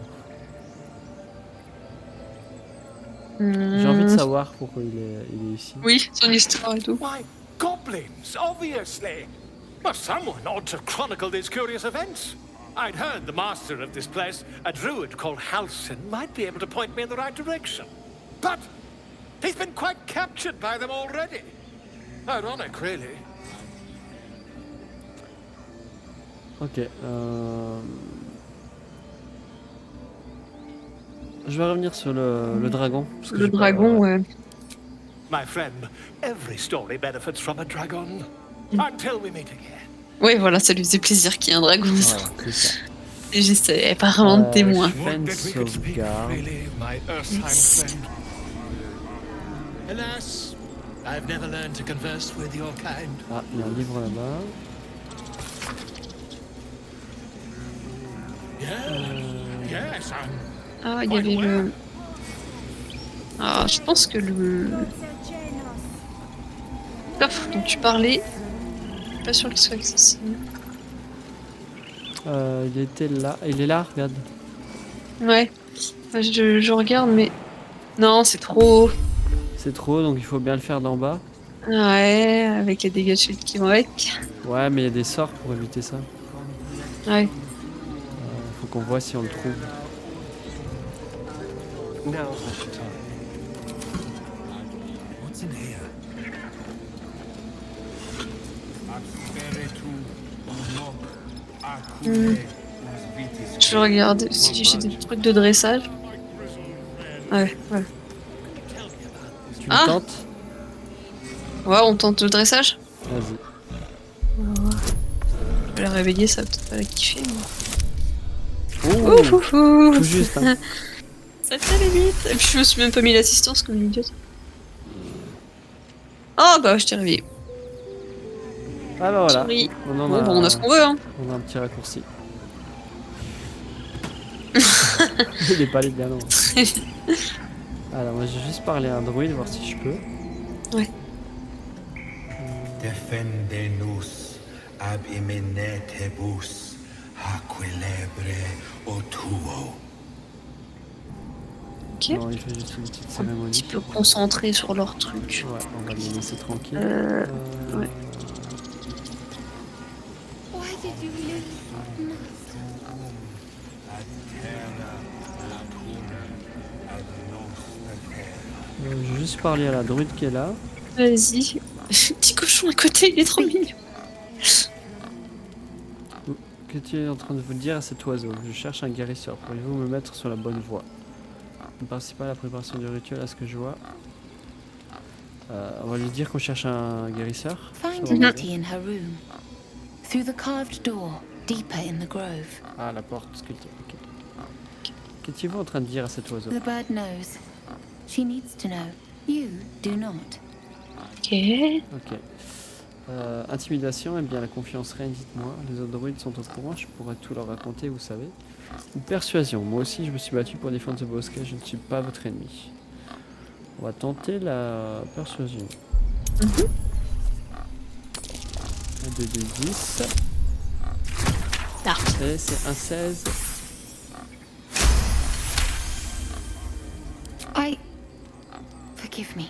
J'ai envie de savoir pourquoi il est ici. Oui, son histoire et tout. Why, goblins, obviously. But someone ought to chronicle these curious events. I'd heard the master of this place, a druid called Halsin, might be able to point me in the right direction. But he's been quite captured by them already. Ironic, really. Ok. je vais revenir sur le dragon. Parce que Le j'ai pas- dragon, ouais. My friend, every story benefits from a dragon. Until we meet again. Ouais, voilà, ça lui faisait plaisir qu'il y ait un dragon. Voilà, c'est ça. Et j'essaie pas vraiment de témoin. Je fais une Would that we could speak sauvegarde. freely, my Earthsheim friend. Alas, I've never learned to converse with your kind. Ah, il y a un livre là-bas. Yes, I'm Ah, il y avait le... Ah, je pense que le... coffre dont tu parlais, pas sûr qu'il soit accessible. Il était là. Il est là, regarde. Ouais, Enfin, je regarde, mais... Non, c'est trop... C'est trop, donc il faut bien le faire d'en bas. Ouais, avec les dégâts de chute qui vont avec. Ouais, mais il y a des sorts pour éviter ça. Ouais. Faut qu'on voit si on le trouve. What's in here? Je regarde si j'ai des trucs de dressage. Ouais, ouais. Tu Ah le tentes? Ouais, on tente le dressage. Vas-y. Je vais la réveiller, ça va peut-être pas la kiffer. Mais... Oh, Ouf, ouf, ouf. tout juste. Hein. Ça fait aller vite. Et puis je me suis même pas mis l'assistance comme une idiote. Oh bah je t'ai réveillé. Ah bah voilà. Sorry. On en Bon, a... bah, on a ce qu'on veut, hein. On a un petit raccourci. Il est pas les non. Alors moi j'ai juste parlé à un druide, voir si je peux. Ouais. Defendenus ab iminetibus aquilebre otuo. Ok. Non, il fait juste une petite Un cérémonie. petit peu concentré sur leur truc. Ouais, on va les laisser tranquilles. Ouais. Why did you leave? Je vais juste parler à la druide qui est là. Vas-y. Petit cochon à côté, il est trop mignon. Que tu es en train de vous dire à cet oiseau? Je cherche un guérisseur. Pourriez-vous me mettre sur la bonne voie? Ne participez pas à la préparation du rituel à ce que je vois. On va lui dire qu'on cherche un guérisseur. Find Ça va Nettie in her room. Through the carved door, deeper in the grove. Ah, la porte sculptée. Ok. Qu'es-tu en train de dire à cet oiseau? The bird knows. She needs to know. You do not. Ok. Ok. Intimidation, eh bien la confiance reine, dites-moi. Les autres druides sont au courant, je pourrais tout leur raconter, vous savez. Ou persuasion, moi aussi je me suis battu pour défendre ce bosquet, je ne suis pas votre ennemi. On va tenter la persuasion. Un 2 d 10. Ah. Et c'est un 16. Forgive me.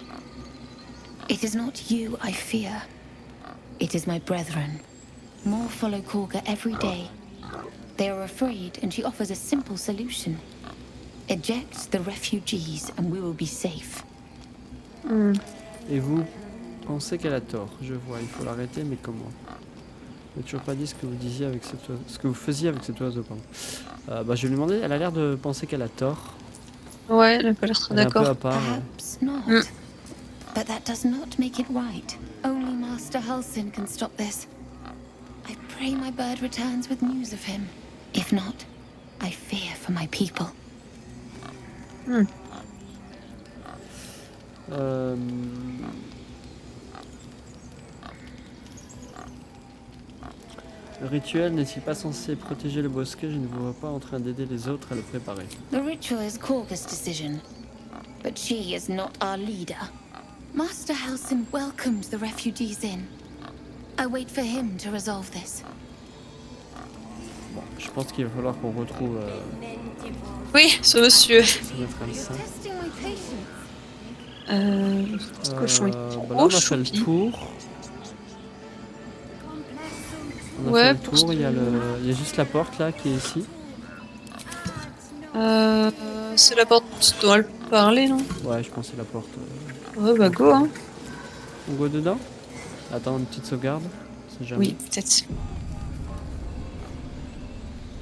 It is not you I fear. It is my brethren. More follow Korga every day. They are afraid, and she offers a simple solution. Eject the refugees, and we will be safe. Et vous pensez qu'elle a tort, je vois, il faut l'arrêter, mais comment? Je n'ai toujours pas dit ce que vous disiez avec cet oiseau, ce que vous faisiez avec cet oiseau, pardon. Bah, je vais lui demander, elle a l'air de penser qu'elle a tort. Ouais, elle a pas l'air très Elle est un peu d'accord. à part. Perhaps not. But that does not make it right. Only Master Halsin can stop this. I pray my bird returns with news of him. If not, I fear for my people. Le rituel n'est-il pas censé protéger le bosquet? Je ne vous vois pas en train d'aider les autres à le préparer. The ritual is Korga's decision, but she is not our leader. Master Halsin welcomed the refugees in. I wait for him to resolve this. Bon, je pense qu'il va falloir qu'on retrouve Oui, ce monsieur. notre Alcin. Ce cochon est Bah là, trop on a fait le choupi. tour. On a Ouais, fait le pour tour, ce- il y a juste la porte là qui est ici. C'est la porte dont elle parlait, non? Ouais, je pense que c'est la porte. Ouais, bah go, hein. On go dedans? Attends, une petite sauvegarde. C'est jamais. Oui, peut-être.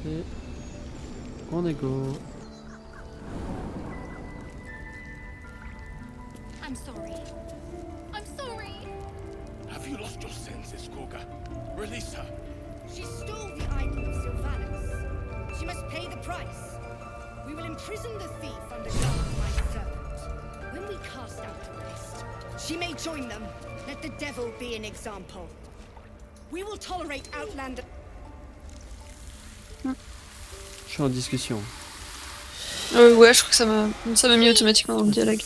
Et on est go. I'm sorry. I'm sorry. Have you lost your senses, Korga? Release her. She stole the idol of Sylvanus. She must pay the price. We will imprison the thief under guard of my servant. When we cast out the rest, she may join them. Let the devil be an example. We will tolerate Outlander. Je suis en discussion. Ouais, je crois que ça m'a mis automatiquement dans le dialogue.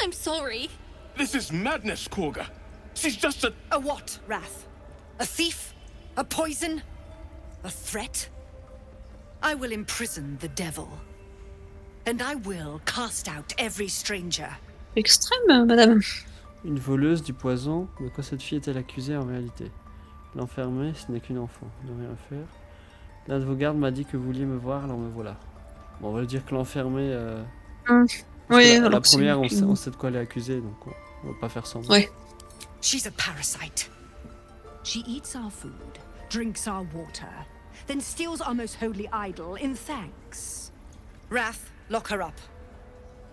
I'm sorry. This is madness, Korga. She's just a... A what, Wrath? A thief? A poison? A threat? I will imprison the devil. And I will cast out every stranger. Extrême, madame. Une voleuse du poison. De quoi cette fille est-elle accusée en réalité? L'enfermer, ce n'est qu'une enfant. Ne rien faire. L'un de vos gardes m'a dit que vous vouliez me voir, alors me voilà. Bon, on va dire que l'enfermer... Oui, la alors première, on sait de quoi elle est accusée, donc on va pas faire semblant. Ouais. She's a parasite. She eats our food, drinks our water, then steals our most holy idol in thanks. Wrath, lock her up.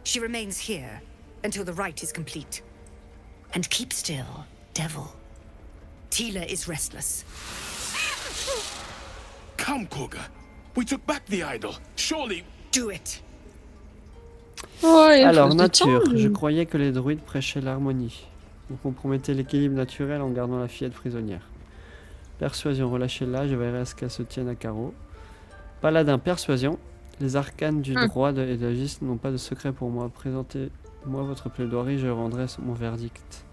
She remains here until the rite is complete. And keep still, devil. Tila is restless. Come, Korga. We took back the idol. Surely... Do it. Ouais, alors, nature. Je croyais que les druides prêchaient l'harmonie. Vous compromettez l'équilibre naturel en gardant la fillette prisonnière. Persuasion, relâchez-la, je verrai à ce qu'elle se tienne à carreau. Paladin, persuasion. Les arcanes du droit et de la justice n'ont pas de secret pour moi. Présentez-moi votre plaidoirie, je rendrai mon verdict.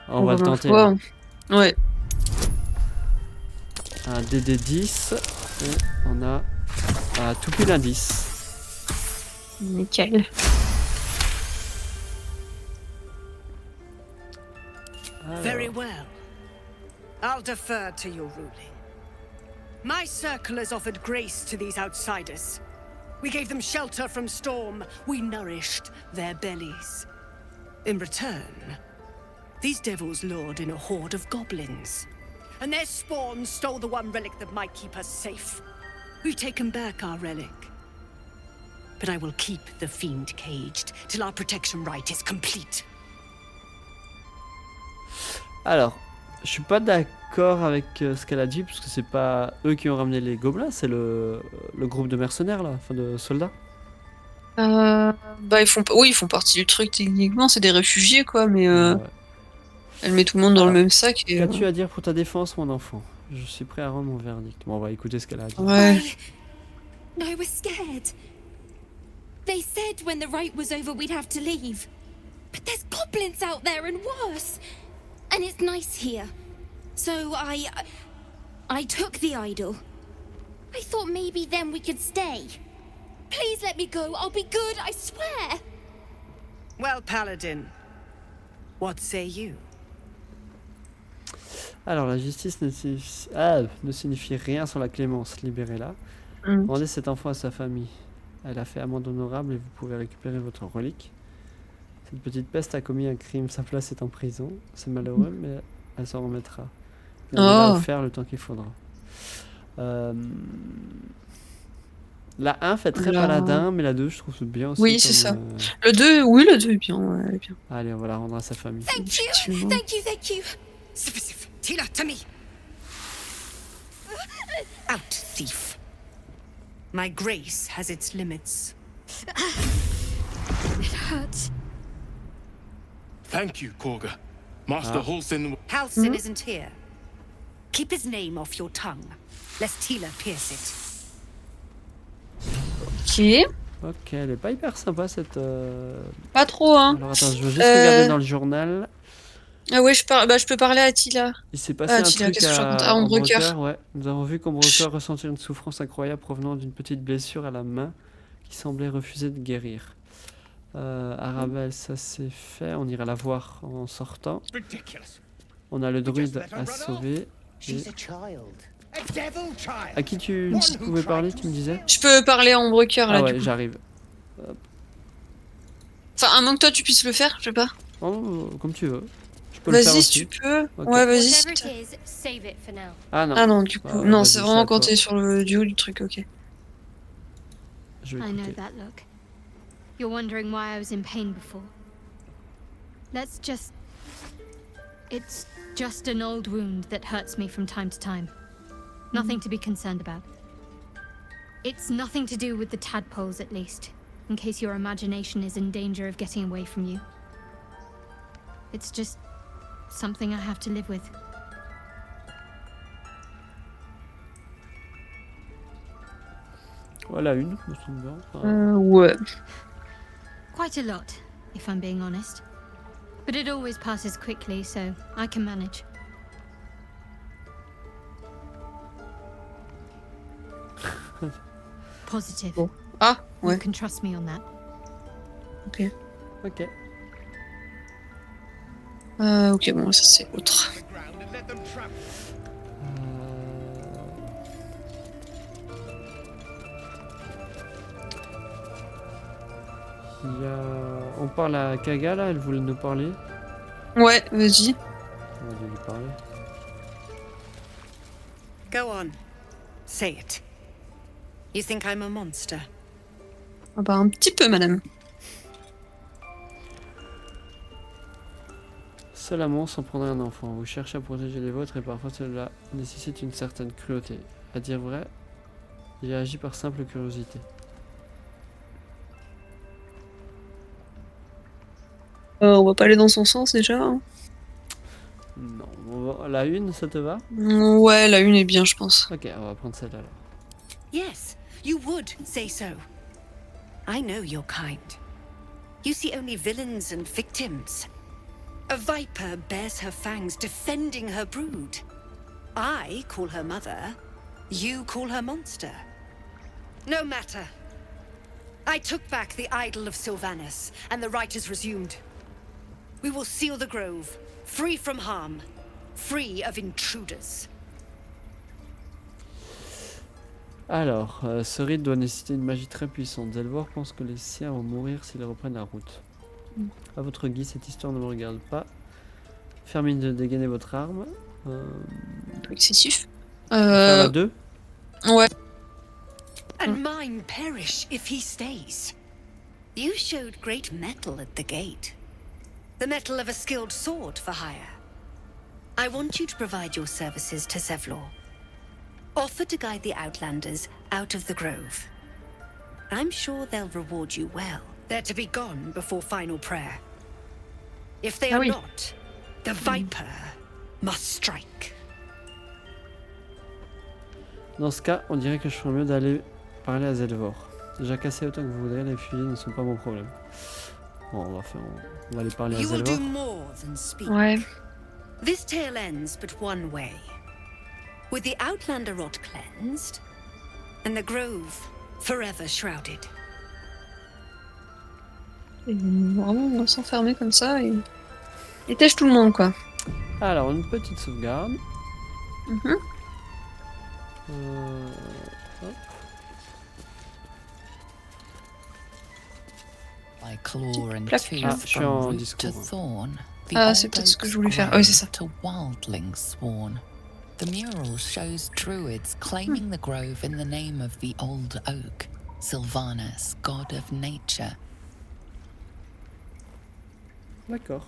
On va le tenter. Ouais. Un DD10. Et on a tout pile un 10. Nickel. Very well. I'll defer to your ruling. My circle has offered grace to these outsiders. We gave them shelter from storm. We nourished their bellies. In return, these devils lured in a horde of goblins. And their spawn stole the one relic that might keep us safe. We've taken back our relic. But I will keep the fiend caged till our protection rite is complete. Alors, je suis pas d'accord avec ce qu'elle a dit, parce que c'est pas eux qui ont ramené les gobelins, c'est le groupe de mercenaires là, enfin de soldats. Bah ils font partie du truc techniquement, c'est des réfugiés quoi, mais elle met tout le monde dans le même sac. Qu'as-tu à dire pour ta défense, mon enfant? Je suis prêt à rendre mon verdict. Bon, on va écouter ce qu'elle a à dire. Ouais. I was scared. They said when the rite was over we'd have to leave. But there's goblins out there and worse. And it's nice here. So I took the idol. I thought maybe then we could stay. Please let me go. I'll be good, I swear. Well, Paladin, what say you? Alors, la justice ne signifie rien sans la clémence. Libérez-la. Rendez cet enfant à sa famille. Elle a fait amende honorable et vous pouvez récupérer votre relique. Cette petite peste a commis un crime. Sa place est en prison. C'est malheureux, mais elle s'en remettra. Elle va faire le temps qu'il faudra. La 1 fait très paladin, mais la 2, je trouve bien aussi. Oui, c'est ça. Le 2, oui, le 2 est bien. Ouais, bien. Allez, on va la rendre à sa famille. Thank you, thank you, thank you. Tila, to me. Out, thief. My grace has its limits. It hurts. Thank you, Korga. Master Halsin... Halsin isn't here. Keep his name off your tongue, lest Tila pierce it. Ok. Ok, elle est pas hyper sympa cette... Pas trop, hein. Alors attends, je veux juste regarder dans le journal. Ah ouais, je peux parler à Tila. Il s'est passé un truc à Ombrecoeur. Ouais. Nous avons vu qu'Ombrecoeur ressentir une souffrance incroyable provenant d'une petite blessure à la main qui semblait refuser de guérir. Arabelle, ça c'est fait. On ira la voir en sortant. On a le druide à sauver. Et... À qui tu pouvais parler, tu me disais? Je peux parler à Ombrecoeur là. Ah ouais, du coup. j'arrive. Enfin, à moins que toi tu puisses le faire, je sais pas. Oh, comme tu veux. Vas-y si tu peux. Okay. Ouais, vas-y. Ah non. Ah non, du coup. Non, c'est vraiment quand t'es sur le duo du truc, ok. Je vais I know that look. You're wondering why I was in pain before. Let's just... It's just an old wound that hurts me from time to time. Nothing to be concerned about. It's nothing to do with the tadpoles, at least, in case your imagination is in danger of getting away from you. It's just something I have to live with. Voilà une, me semble bien. Enfin, Ouais. Quite a lot, if I'm being honest. But it always passes quickly, so I can manage. Positive. Bon. Ah, ouais. You can trust me on that. Ok. Ok. Ok, bon, ça c'est autre. Il y a... On parle à Kaga là, elle voulait nous parler. Ouais, vas-y. On va lui parler. Go on. Say it. You think I'm a monster? Ah bah un petit peu, madame. Seul amant s'en prendrait un enfant. Vous cherchez à protéger les vôtres et parfois cela nécessite une certaine cruauté. À dire vrai, j'ai agi par simple curiosité. On va pas aller dans son sens déjà. Hein. Non, la une, ça te va? Ouais, la une est bien, je pense. Ok, on va prendre celle-là alors. Yes, you would say so. I know your kind. You see only villains and victims. A viper bears her fangs defending her brood. I call her mother. You call her monster. No matter. I took back the idol of Sylvanus, and the rite is resumed. We will seal the grove, free from harm, free of intruders. Alors, ce rite doit nécessiter une magie très puissante. Zelvor pense que les siens vont mourir s'ils reprennent la route. À votre guise, cette histoire ne me regarde pas. Fermez de dégainer votre arme. Excessif. Faire la 2. Ouais. And mine perish if he stays. You showed great mettle at the gate. The mettle of a skilled sword for hire. I want you to provide your services to Zevlor. Offer to guide the Outlanders out of the grove. I'm sure they'll reward you well. They're to be gone before final prayer. If they are not, the Viper must strike. Dans ce cas, on dirait que je ferais mieux d'aller parler à Zelvor. Déjà cassé autant que vous voudrez, les fusils ne sont pas mon problème. Bon, on va aller parler à You will Zelvor. do more than speak. Ouais. This tale ends but one way. With the Outlander rot cleansed, and the grove forever shrouded. Et vraiment, on va s'enfermer comme ça et tèche tout le monde, quoi. Alors, une petite sauvegarde. Hop. By claw and Plaque. tooth Ah, je suis from en root discours. to thorn, the Ah, c'est old peut-être ce que je oak's voulais faire. Oui, c'est ça. grown to wildling sworn. The mural shows druids claiming the grove in the name of the old oak, Sylvanus, god of nature. D'accord.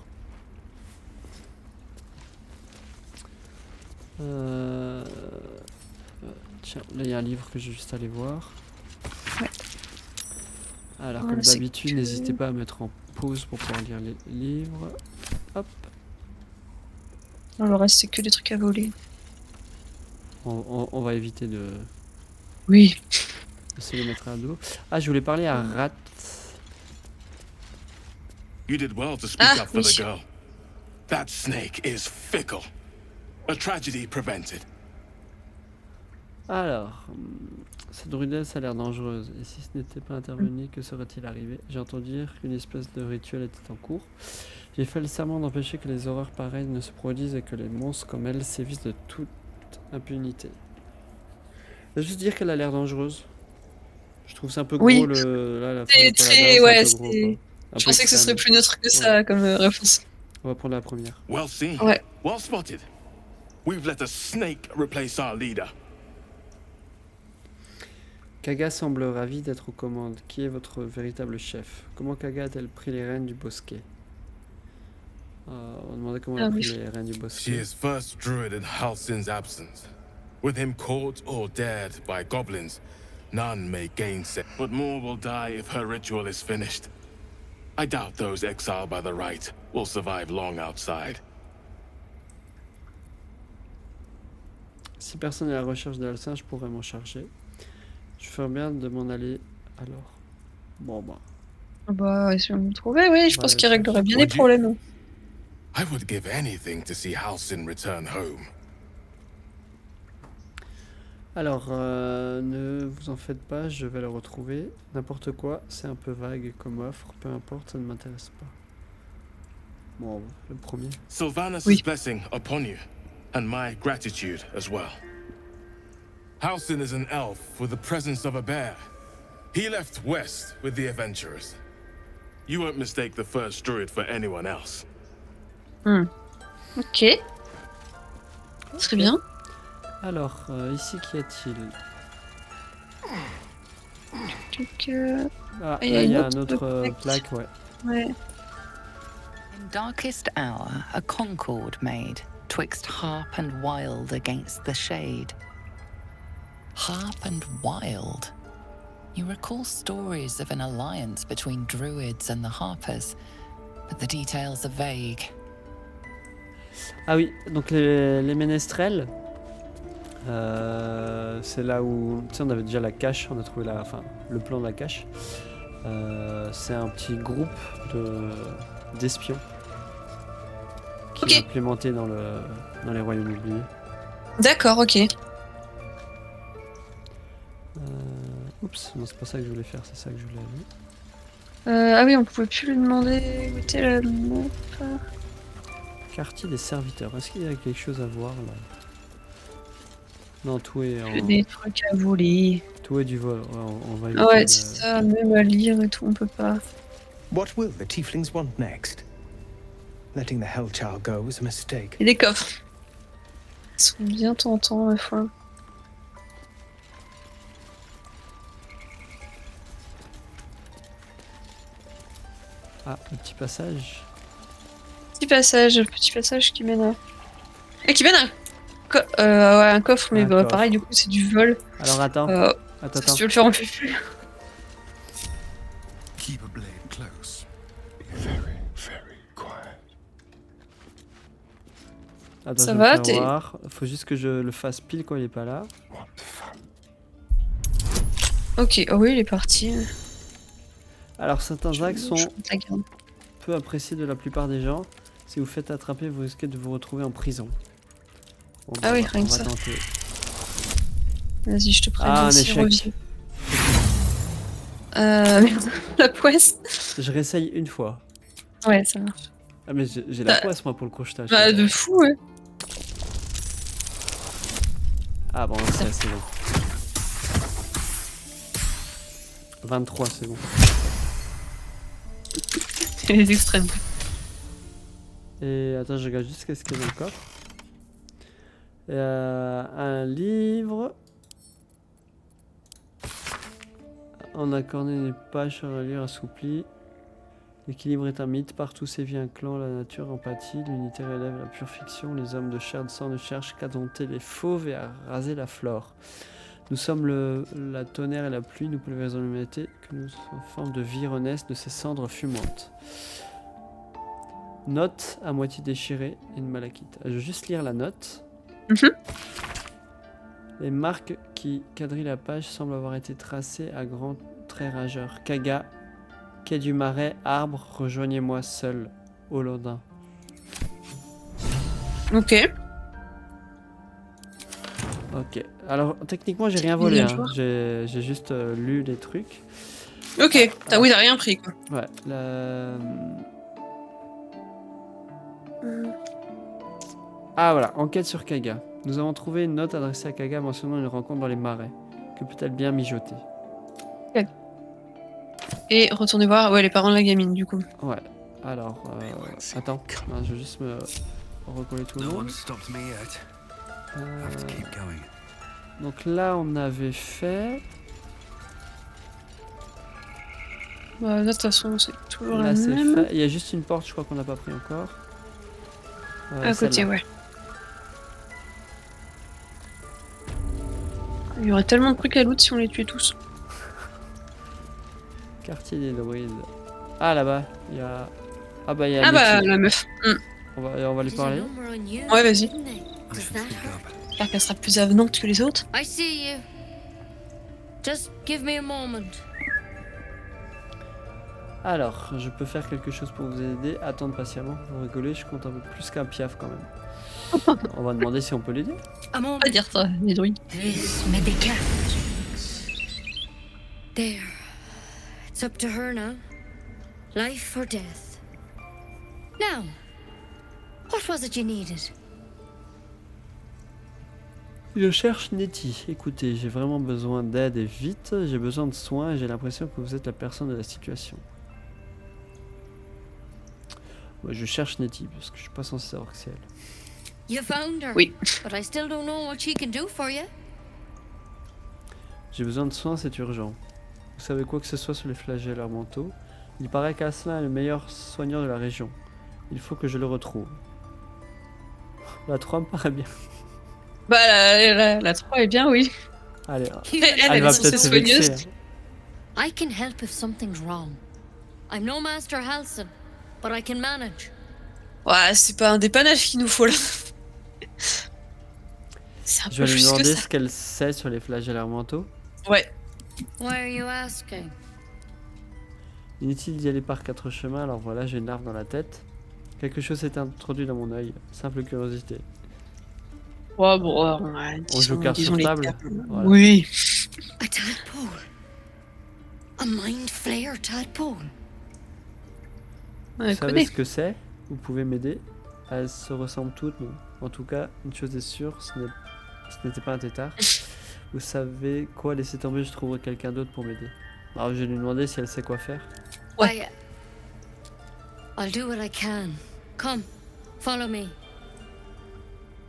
Tiens, là il y a un livre que j'ai juste allé voir. Ouais. Alors, Voilà, comme c'est d'habitude, que- n'hésitez pas à mettre en pause pour pouvoir lire les livres. Hop. Non, le reste, c'est que des trucs à voler. On va éviter de Oui. se les mettre à dos. Ah, je voulais parler à Rat. You did well to speak Ah, up for the oui. girl. That snake is fickle. A tragedy prevented. Alors, cette druidesse a l'air dangereuse. Et si ce n'était pas intervenu, que serait-il arrivé? J'ai entendu dire qu'une espèce de rituel était en cours. J'ai fait le serment d'empêcher que les horreurs pareilles ne se produisent et que les monstres comme elle sévissent de toute impunité. Je veux juste dire qu'elle a l'air dangereuse. Je trouve c'est un peu gros Oui. là, la fin C'est du très. paladin, Ouais, c'est un peu gros, c'est. quoi. Un Je peu pensais que ce serait extrême. plus neutre que ça comme réponse. On va prendre la première. Well seen. Ouais. Well spotted. We've let a snake replace our leader. Kaga semble ravie d'être aux commandes. Qui est votre véritable chef? Comment Kaga a-t-elle pris les rênes du bosquet? On demandait comment Ah elle a pris oui. les rênes du She bosquet. is first druid in Halsin's absence. With him caught or dared by goblins, none may gainsay. But more will die if her ritual is finished. I doubt those exiled by the rite will survive long outside. Si personne n'est à la recherche de Halsin, je pourrais m'en charger. Je ferais bien de m'en aller alors. Bon bah. Ah bah, si on le trouvait, oui, je pense Ouais, qu'il réglerait bien les Would you- problèmes. I would give anything to see Halsin return home. Alors, ne vous en faites pas, je vais le retrouver. N'importe quoi, c'est un peu vague comme offre, peu importe, ça ne m'intéresse pas. Bon, le premier. Sylvanus' blessing upon you, and my gratitude as well. Halsin is an elf with the presence of a bear. He left west with the adventurers. You won't mistake the first druid for anyone else. Ok. Très bien. Alors, ici, qu'y a-t-il? Ah, il là, il y a une un autre plaque. plaque, ouais. Ouais. In darkest hour, a concord made, twixt harp and wild against the shade. Harp and wild. You recall stories of an alliance between druids and the harpers, but the details are vague. Ah oui, donc les ménestrels, c'est là où, tu sais, on avait déjà la cache, on a trouvé le plan de la cache. C'est un petit groupe d'espions qui est implémenté dans les royaumes oubliés. D'accord, ok. Oups, non, c'est pas ça que je voulais faire, c'est ça que je voulais aller. Ah oui, on pouvait plus lui demander où était la map. Quartier des serviteurs, est-ce qu'il y a quelque chose à voir là? Non, tout est en... Des trucs à voler. Tout est du vol, ouais, on va Ah ouais, c'est ça, même à lire et tout, on peut pas. What will the tieflings want next? Letting the Hellchild go was a mistake. Et des coffres. Ils sont bien tentants, ma foi. Ah, le petit passage. Le petit passage qui mène à... Et qui mène à ouais, un coffre, mais bah, pareil, du coup, c'est du vol. Alors attends, attends. Si tu veux le faire en plus. Keep a blade close. Very, very quiet. Attends, Ça je va, vais t'es... voir. Faut juste que je le fasse pile quand il est pas là. Ok, oh oui, il est parti. Alors certains actes sont Je la garde. peu appréciés de la plupart des gens. Si vous faites attraper, vous risquez de vous retrouver en prison. Bon, Ah oui, on rien que va ça. tenter. Vas-y, je te préviens. Ah, un si échec. reviens. Merde, la poisse. Je réessaye une fois. Ouais, ça marche. Ah mais j'ai la poisse moi pour le crochetage. Bah, de fou, ouais. Ah bon, c'est assez bon. 23, c'est bon. C'est les extrêmes. Et attends, je regarde juste ce qu'il y a dans le coffre. Un livre. En accorné une page sur un livre assoupli. L'équilibre est un mythe, partout sévit un clan, la nature empathie, l'unité relève la pure fiction, les hommes de chair de sang ne cherchent qu'à dompter les fauves et à raser la flore. Nous sommes la tonnerre et la pluie, nous pulvérisons l'humanité, que nous sommes en forme de vie renaissent de ces cendres fumantes. Note à moitié déchirée et une malachite. Je vais juste lire la note. Les marques qui quadrillent la page semblent avoir été tracées à grands traits rageurs. Kaga, quai du Marais, arbre, rejoignez-moi seul, Holodin. Ok. Ok. Alors techniquement j'ai rien volé, hein. J'ai juste lu les trucs. Ok. Oui, t'as rien pris quoi. Ouais. Ah voilà, enquête sur Kaga. Nous avons trouvé une note adressée à Kaga mentionnant une rencontre dans les marais. Que peut-elle bien mijoter? Et retournez voir les parents de la gamine du coup. Ouais. Alors, attends, non, je vais juste me recoller tout le monde. Donc là, on avait fait. Bah, là, de toute façon, c'est toujours la Là, c'est même. fait. Il y a juste une porte, je crois qu'on n'a pas pris encore. À côté, celle-là. ouais. Il y aurait tellement de trucs à loot si on les tuait tous. Quartier des druides. Ah, là-bas, il y a... Ah bah, il y a Ah bah, Nettie. la meuf. On va lui parler. Ouais, vas-y. J'espère qu'elle sera plus avenante que les autres. I see you. Just give me a moment. Alors, je peux faire quelque chose pour vous aider. Attendre patiemment. Vous rigolez, je compte un peu plus qu'un piaf quand même. On va demander si on peut l'aider. On va pas dire ça, les druides. This Medica. There. It's up to her now. Life or death. Now, what was it you needed? Je cherche Nettie. Écoutez, j'ai vraiment besoin d'aide et vite. J'ai besoin de soins et j'ai l'impression que vous êtes la personne de la situation. Ouais, je cherche Nettie parce que je suis pas censé savoir que c'est elle. You found her. Oui. But I still don't know what she can do for you. J'ai besoin de soins, c'est urgent. Vous savez quoi que ce soit sur les flagelles mentaux? Il paraît qu'Asselin est le meilleur soigneur de la région. Il faut que je le retrouve. La 3 me paraît bien. Bah, la 3 est bien, oui. Allez, Elle va est peut-être se vexer. I can help if something's wrong. I'm no Master Halson, but I can manage. Ouais, c'est pas un dépannage qu'il nous faut là. C'est un Je peu vais lui plus que demander ça. ce qu'elle sait sur les flagelles mentaux. Ouais. Why are you asking? Inutile d'y aller par 4 chemins, alors voilà, j'ai une larve dans la tête. Quelque chose s'est introduit dans mon œil. Simple curiosité. Ouais, bon, ouais, On joue carte sur les table. termes. Voilà. Oui. A tadpole. A mind flayer tadpole. Vous savez ce que c'est? Vous pouvez m'aider? Elles se ressemblent toutes, mais en tout cas, une chose est sûre, ce n'était pas un tétard. Vous savez quoi? Laissez tomber, je trouverai quelqu'un d'autre pour m'aider. Alors je vais lui demander si elle sait quoi faire. Ouais. I'll do what I can. Come, follow me.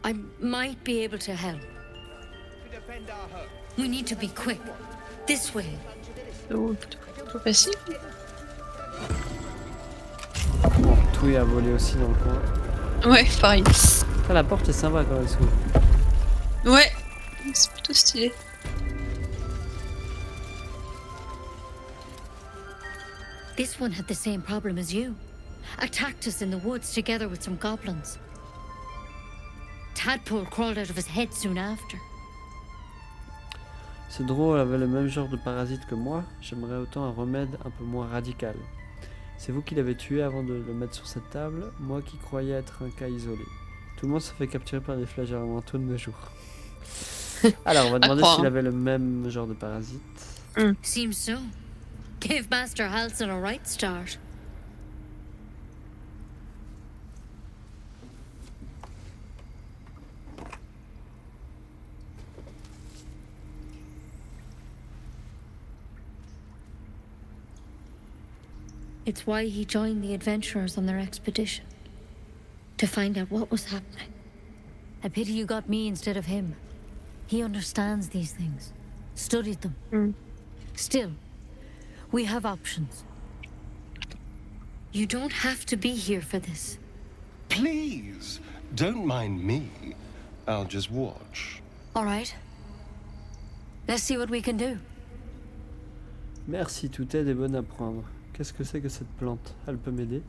I might be able to help. We need to be quick. This way. Oh, plutôt facile. Bon, tout est à voler aussi dans le coin. Ouais, pareil. Ah, la porte est sympa quand elle s'ouvre. Ouais, c'est plutôt stylé. This one had the same problem as you. Attacked us in the woods together with some goblins. Tadpole crawled out of his head soon after. Ce drôle avait le même genre de parasite que moi. J'aimerais autant un remède un peu moins radical. C'est vous qui l'avez tué avant de le mettre sur cette table, moi qui croyais être un cas isolé. Tout le monde se fait capturer par des flagelles mentaux de nos jours. Alors, on va demander s'il avait le même genre de parasite. Seems so. Give Master Halson a right start. It's why he joined the adventurers on their expedition. To find out what was happening. I pity you got me instead of him. He understands these things. Studied them. Still, we have options. You don't have to be here for this. Please, don't mind me. I'll just watch. All right. Let's see what we can do. Merci, toute aide est bonne à prendre. Qu'est-ce que c'est que cette plante? Elle peut m'aider?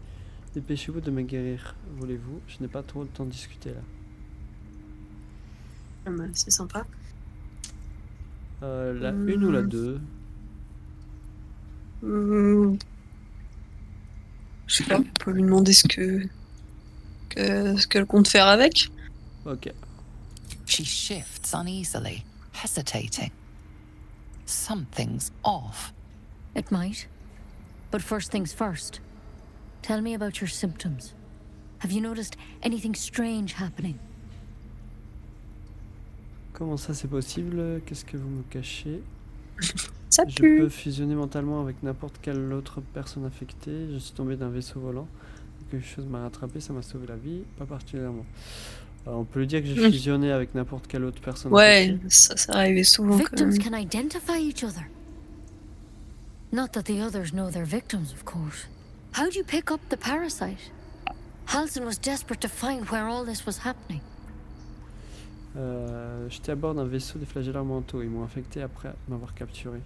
Dépêchez-vous de me guérir, voulez-vous? Je n'ai pas trop le temps de discuter là. C'est sympa. La 1 ou la 2? Je sais pas, on peut lui demander ce qu'elle compte faire avec. Ok. She shifts uneasily, hesitating. Something's off. It might. But first things first. Tell me about your symptoms. Have you noticed anything strange happening? Comment ça c'est possible? Qu'est-ce que vous me cachez? Ça Je pue. peux fusionner mentalement avec n'importe quelle autre personne affectée. Je suis tombé d'un vaisseau volant. Quelque chose m'a rattrapé, ça m'a sauvé la vie. Pas particulièrement. On peut lui dire que j'ai fusionné avec n'importe quelle autre personne Ouais, affectée. ça arrivait souvent quand Victims même. can identify each other. Not that the others know they're victims, of course. How'd you pick up the parasite? Halsin was desperate to find where all this was happening. J'étais à bord d'un vaisseau des flagellants mentaux. Ils m'ont infecté après m'avoir capturé.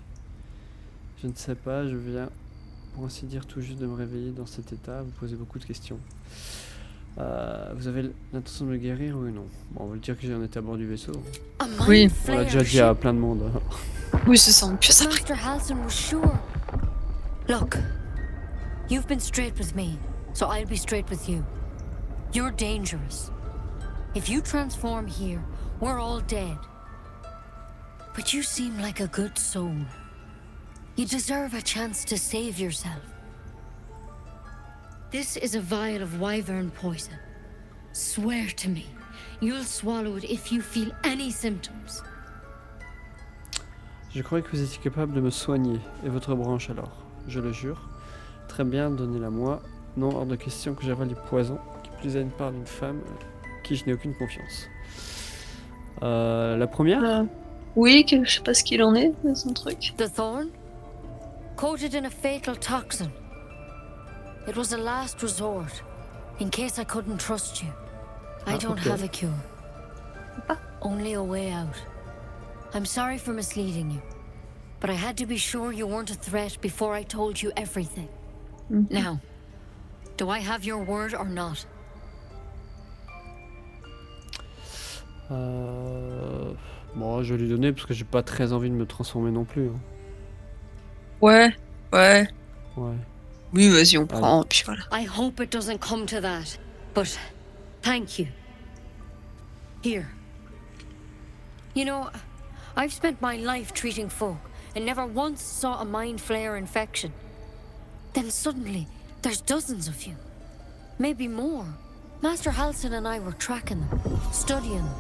Je ne sais pas, je viens, pour ainsi dire, tout juste de me réveiller dans cet état. Vous posez beaucoup de questions. Vous avez l'intention de me guérir, oui ou non? Bon, on va le dire que j'en étais à bord du vaisseau. Oui. On l'a déjà dit à plein de monde. Oui, c'est ça, on peut ça. Master Halsin was sure. Look, you've been straight with me, so I'll be straight with you. You're dangerous. If you transform here, we're all dead. But you seem like a good soul. You deserve a chance to save yourself. This is a vial of wyvern poison. Swear to me, you'll swallow it if you feel any symptoms. Je croyais que vous étiez capable de me soigner. Et votre branche alors? Je le jure. Très bien, donnez-la moi. Non, hors de question que j'avale du poison, qui plus est une part d'une femme qui je n'ai aucune confiance. La première? Oui, je sais pas ce qu'il en est de son truc. The thorn? Coated in a fatal toxin. It was a last resort, in case I couldn't trust you. I don't have a cure. Only a way out. I'm sorry for misleading you, but I had to be sure you weren't a threat before I told you everything. Now, do I have your word or not? Bon, je vais lui donner parce que j'ai pas très envie de me transformer non plus. Hein. Ouais. Ouais. Oui, vas-y, on prend, puis voilà. I hope it doesn't come to that, but thank you. Here. You know, I've spent my life treating folk and never once saw a mind flare infection. Then suddenly, there's dozens of you. Maybe more. Master Halsin and I were tracking them, studying them,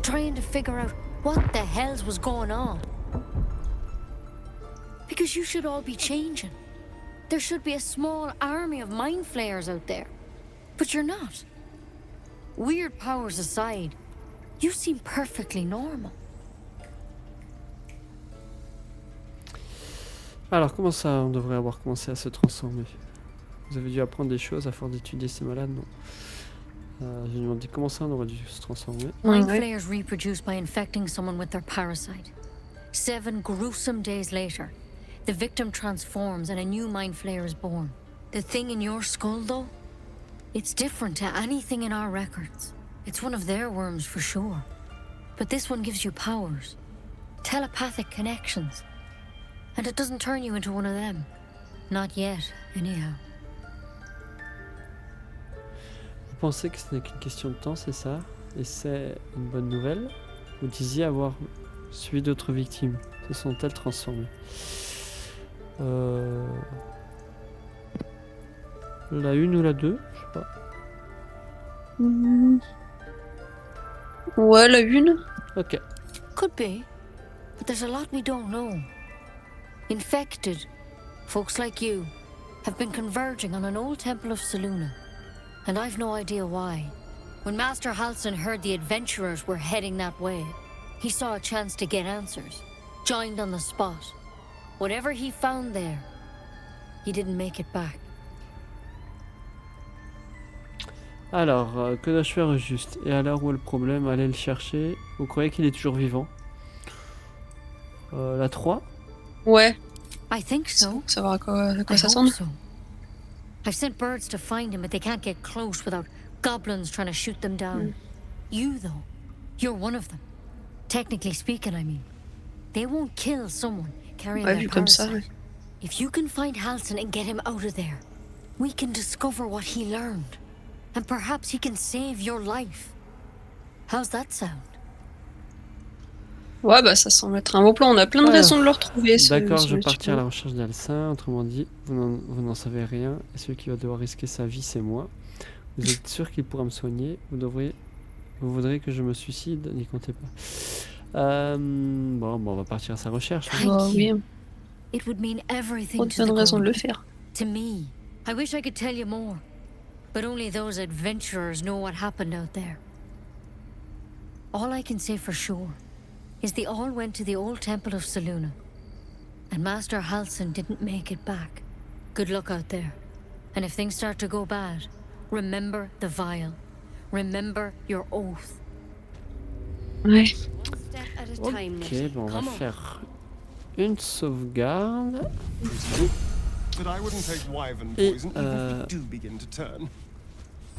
trying to figure out what the hells was going on. Because you should all be changing. There should be a small army of mind flayers out there. But you're not. Weird powers aside, you seem perfectly normal. Alors, comment ça, on devrait avoir commencé à se transformer? Vous avez dû apprendre des choses à force d'étudier ces malades, non? Je lui demandé comment ça on aurait dû se transformer. Mind flayers reproduce by infecting someone with their parasite. 7 gruesome days later, the victim transforms and a new mind flayer is born. The thing in your skull, though, it's different to anything in our records. It's one of their worms for sure. But this one gives you powers, telepathic connections. And it doesn't turn you into one of them. Not yet, anyhow. Vous pensez que ce n'est qu'une question de temps, c'est ça? Et c'est une bonne nouvelle? Vous disiez avoir suivi d'autres victimes. Se sont-elles transformées? La 1 ou la 2? Je sais pas. Ouais, la 1. Ok. Could be, but there's a lot we don't know. Infected, folks like you, have been converging on an old temple of Selûne, and I've no idea why. When Master Halsin heard the adventurers were heading that way, he saw a chance to get answers, joined on the spot. Whatever he found there, he didn't make it back. Alors, que dois-je faire au juste? Et à l'heure où est le problème, allez le chercher. Vous croyez qu'il est toujours vivant? La 3? Ouais. I think so. Savoir à quoi ça I semble. hope so. I've sent birds to find him, but they can't get close without goblins trying to shoot them down. You, though, you're one of them. Technically speaking, I mean. They won't kill someone carrying their comme ça, parasite. If you can find Halsin and get him out of there, we can discover what he learned. And perhaps he can save your life. How's that sound? Ouais, bah ça semble être un bon plan. On a plein de raisons de le retrouver. D'accord, je vais partir à la recherche d'Halsin. Autrement dit, vous n'en savez rien. Et celui qui va devoir risquer sa vie, c'est moi. Vous êtes sûr qu'il pourra me soigner? Vous voudrez que je me suicide? N'y comptez pas. Bon, on va partir à sa recherche. Thank oui. you. It would mean everything Trop to de the raisons de le group. faire. To me. I wish I could tell you more. But only those adventurers know what happened out there. All I can say for sure is they all went to the old temple of Selûne. And Master Halsin didn't make it back. Good luck out there. And if things start to go bad, Remember the vial. Remember your oath. Ouais. Ok, bon, on va faire une sauvegarde. But I wouldn't take wyvern Et poison even if we do begin to turn.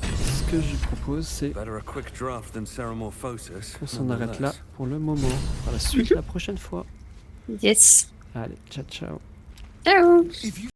ce que je propose, c'est Better a quick draft than Ceramorphosis. qu'on s'en arrête là pour le moment. On fera la suite la prochaine fois. Yes. Allez, ciao ciao. Ciao.